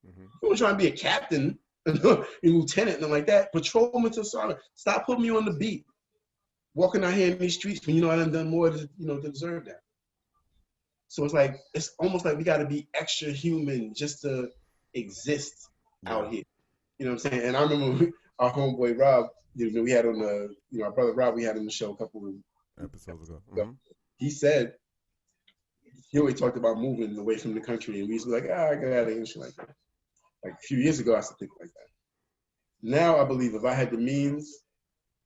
He was trying to be a captain, a lieutenant, and like that. Patrolman to sergeant. Stop putting me on the beat, walking out here in these streets when I done more to deserve that. So it's almost like we got to be extra human just to exist out here. You know what I'm saying? And I remember our homeboy Rob, we had on the, our brother Rob, we had on the show a couple of episodes ago. He said, he always talked about moving away from the country, and we used to be like, I got out of here and shit like that. Like a few years ago, I used to think like that. Now I believe if I had the means,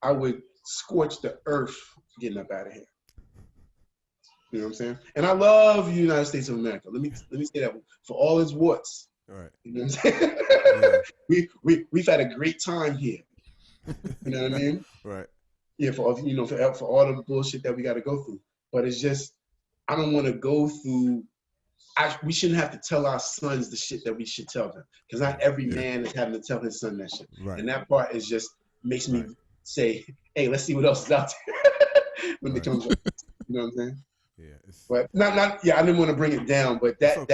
I would scorch the earth getting up out of here. You know what I'm saying? And I love the United States of America. Let me say that for all its warts. All right. You know what I'm saying? We've had a great time here. You know what I mean? Right. Yeah, for all the bullshit that we got to go through. But it's just, I don't want to go through. We shouldn't have to tell our sons the shit that we should tell them, because not every man is having to tell his son that shit. Right. And that part is just makes me say, hey, let's see what else is out there when they come. You know what I'm saying? Yeah. But not. Yeah, I didn't want to bring it down, but that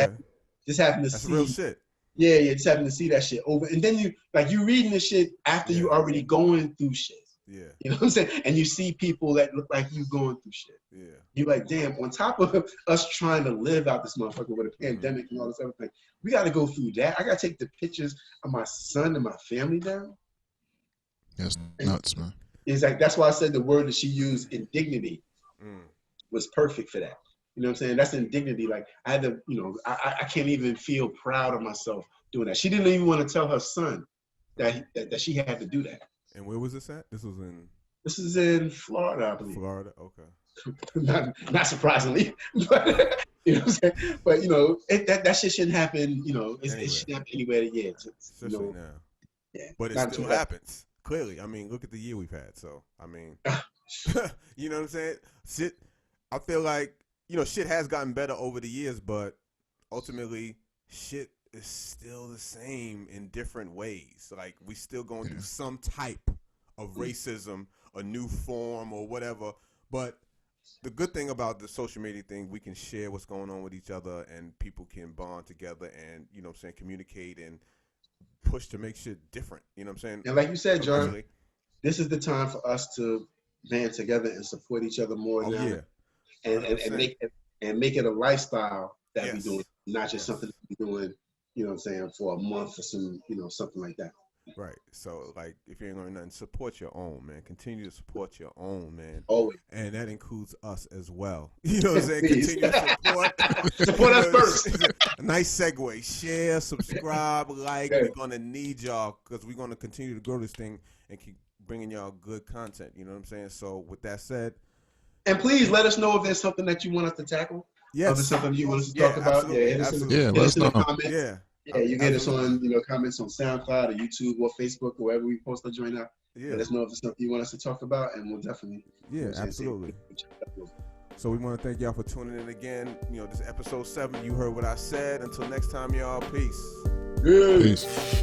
just happened to see. That's real shit. Yeah, just having to see that shit over, and then you reading this shit after you already going through shit. Yeah. You know what I'm saying? And you see people that look like you going through shit. Yeah. You're like, damn, on top of us trying to live out this motherfucker with a pandemic and all this other thing, we got to go through that. I got to take the pictures of my son and my family down. That's nuts, man. It's like, that's why I said the word that she used, indignity, was perfect for that. You know what I'm saying? That's indignity. Like, I had to, I can't even feel proud of myself doing that. She didn't even want to tell her son that she had to do that. And where was this at? This is in Florida, I believe. Florida, okay. not surprisingly, but you know what I'm saying. But that shit shouldn't happen. It shouldn't happen anywhere. Yeah, especially now. Yeah, but it still happens. Clearly, I mean, look at the year we've had. So, I mean, you know what I'm saying? Shit. I feel like shit has gotten better over the years, but ultimately, shit is still the same in different ways. Like, we still going through some type of racism, a new form or whatever. But the good thing about the social media thing, we can share what's going on with each other, and people can bond together and, communicate and push to make shit different. You know what I'm saying? And like you said, John, this is the time for us to band together and support each other more now. Yeah. And make it a lifestyle that we doing, not just something that we doing, you know what I'm saying, for a month or some, you know, something like that. Right. So, like, if you ain't going to nothing, support your own, man. Continue to support your own, man. Always. And that includes us as well. You know what I'm saying? Continue to support. Support us first. A nice segue. Share, subscribe, like. We're going to need y'all because we're going to continue to grow this thing and keep bringing y'all good content. You know what I'm saying? So, with that said. And please let us know if there's something that you want us to tackle. Yes. If there's something you want us to talk about. Absolutely. Hit us in the comments. Yeah. Yeah, you get us on, you know, comments on SoundCloud or YouTube or Facebook or wherever we post our joint up. Yeah. Let us know if it's something you want us to talk about, and we'll definitely. Yeah, absolutely. So we want to thank y'all for tuning in again. You know, this is episode 7. You heard what I said. Until next time, y'all. Peace. Peace.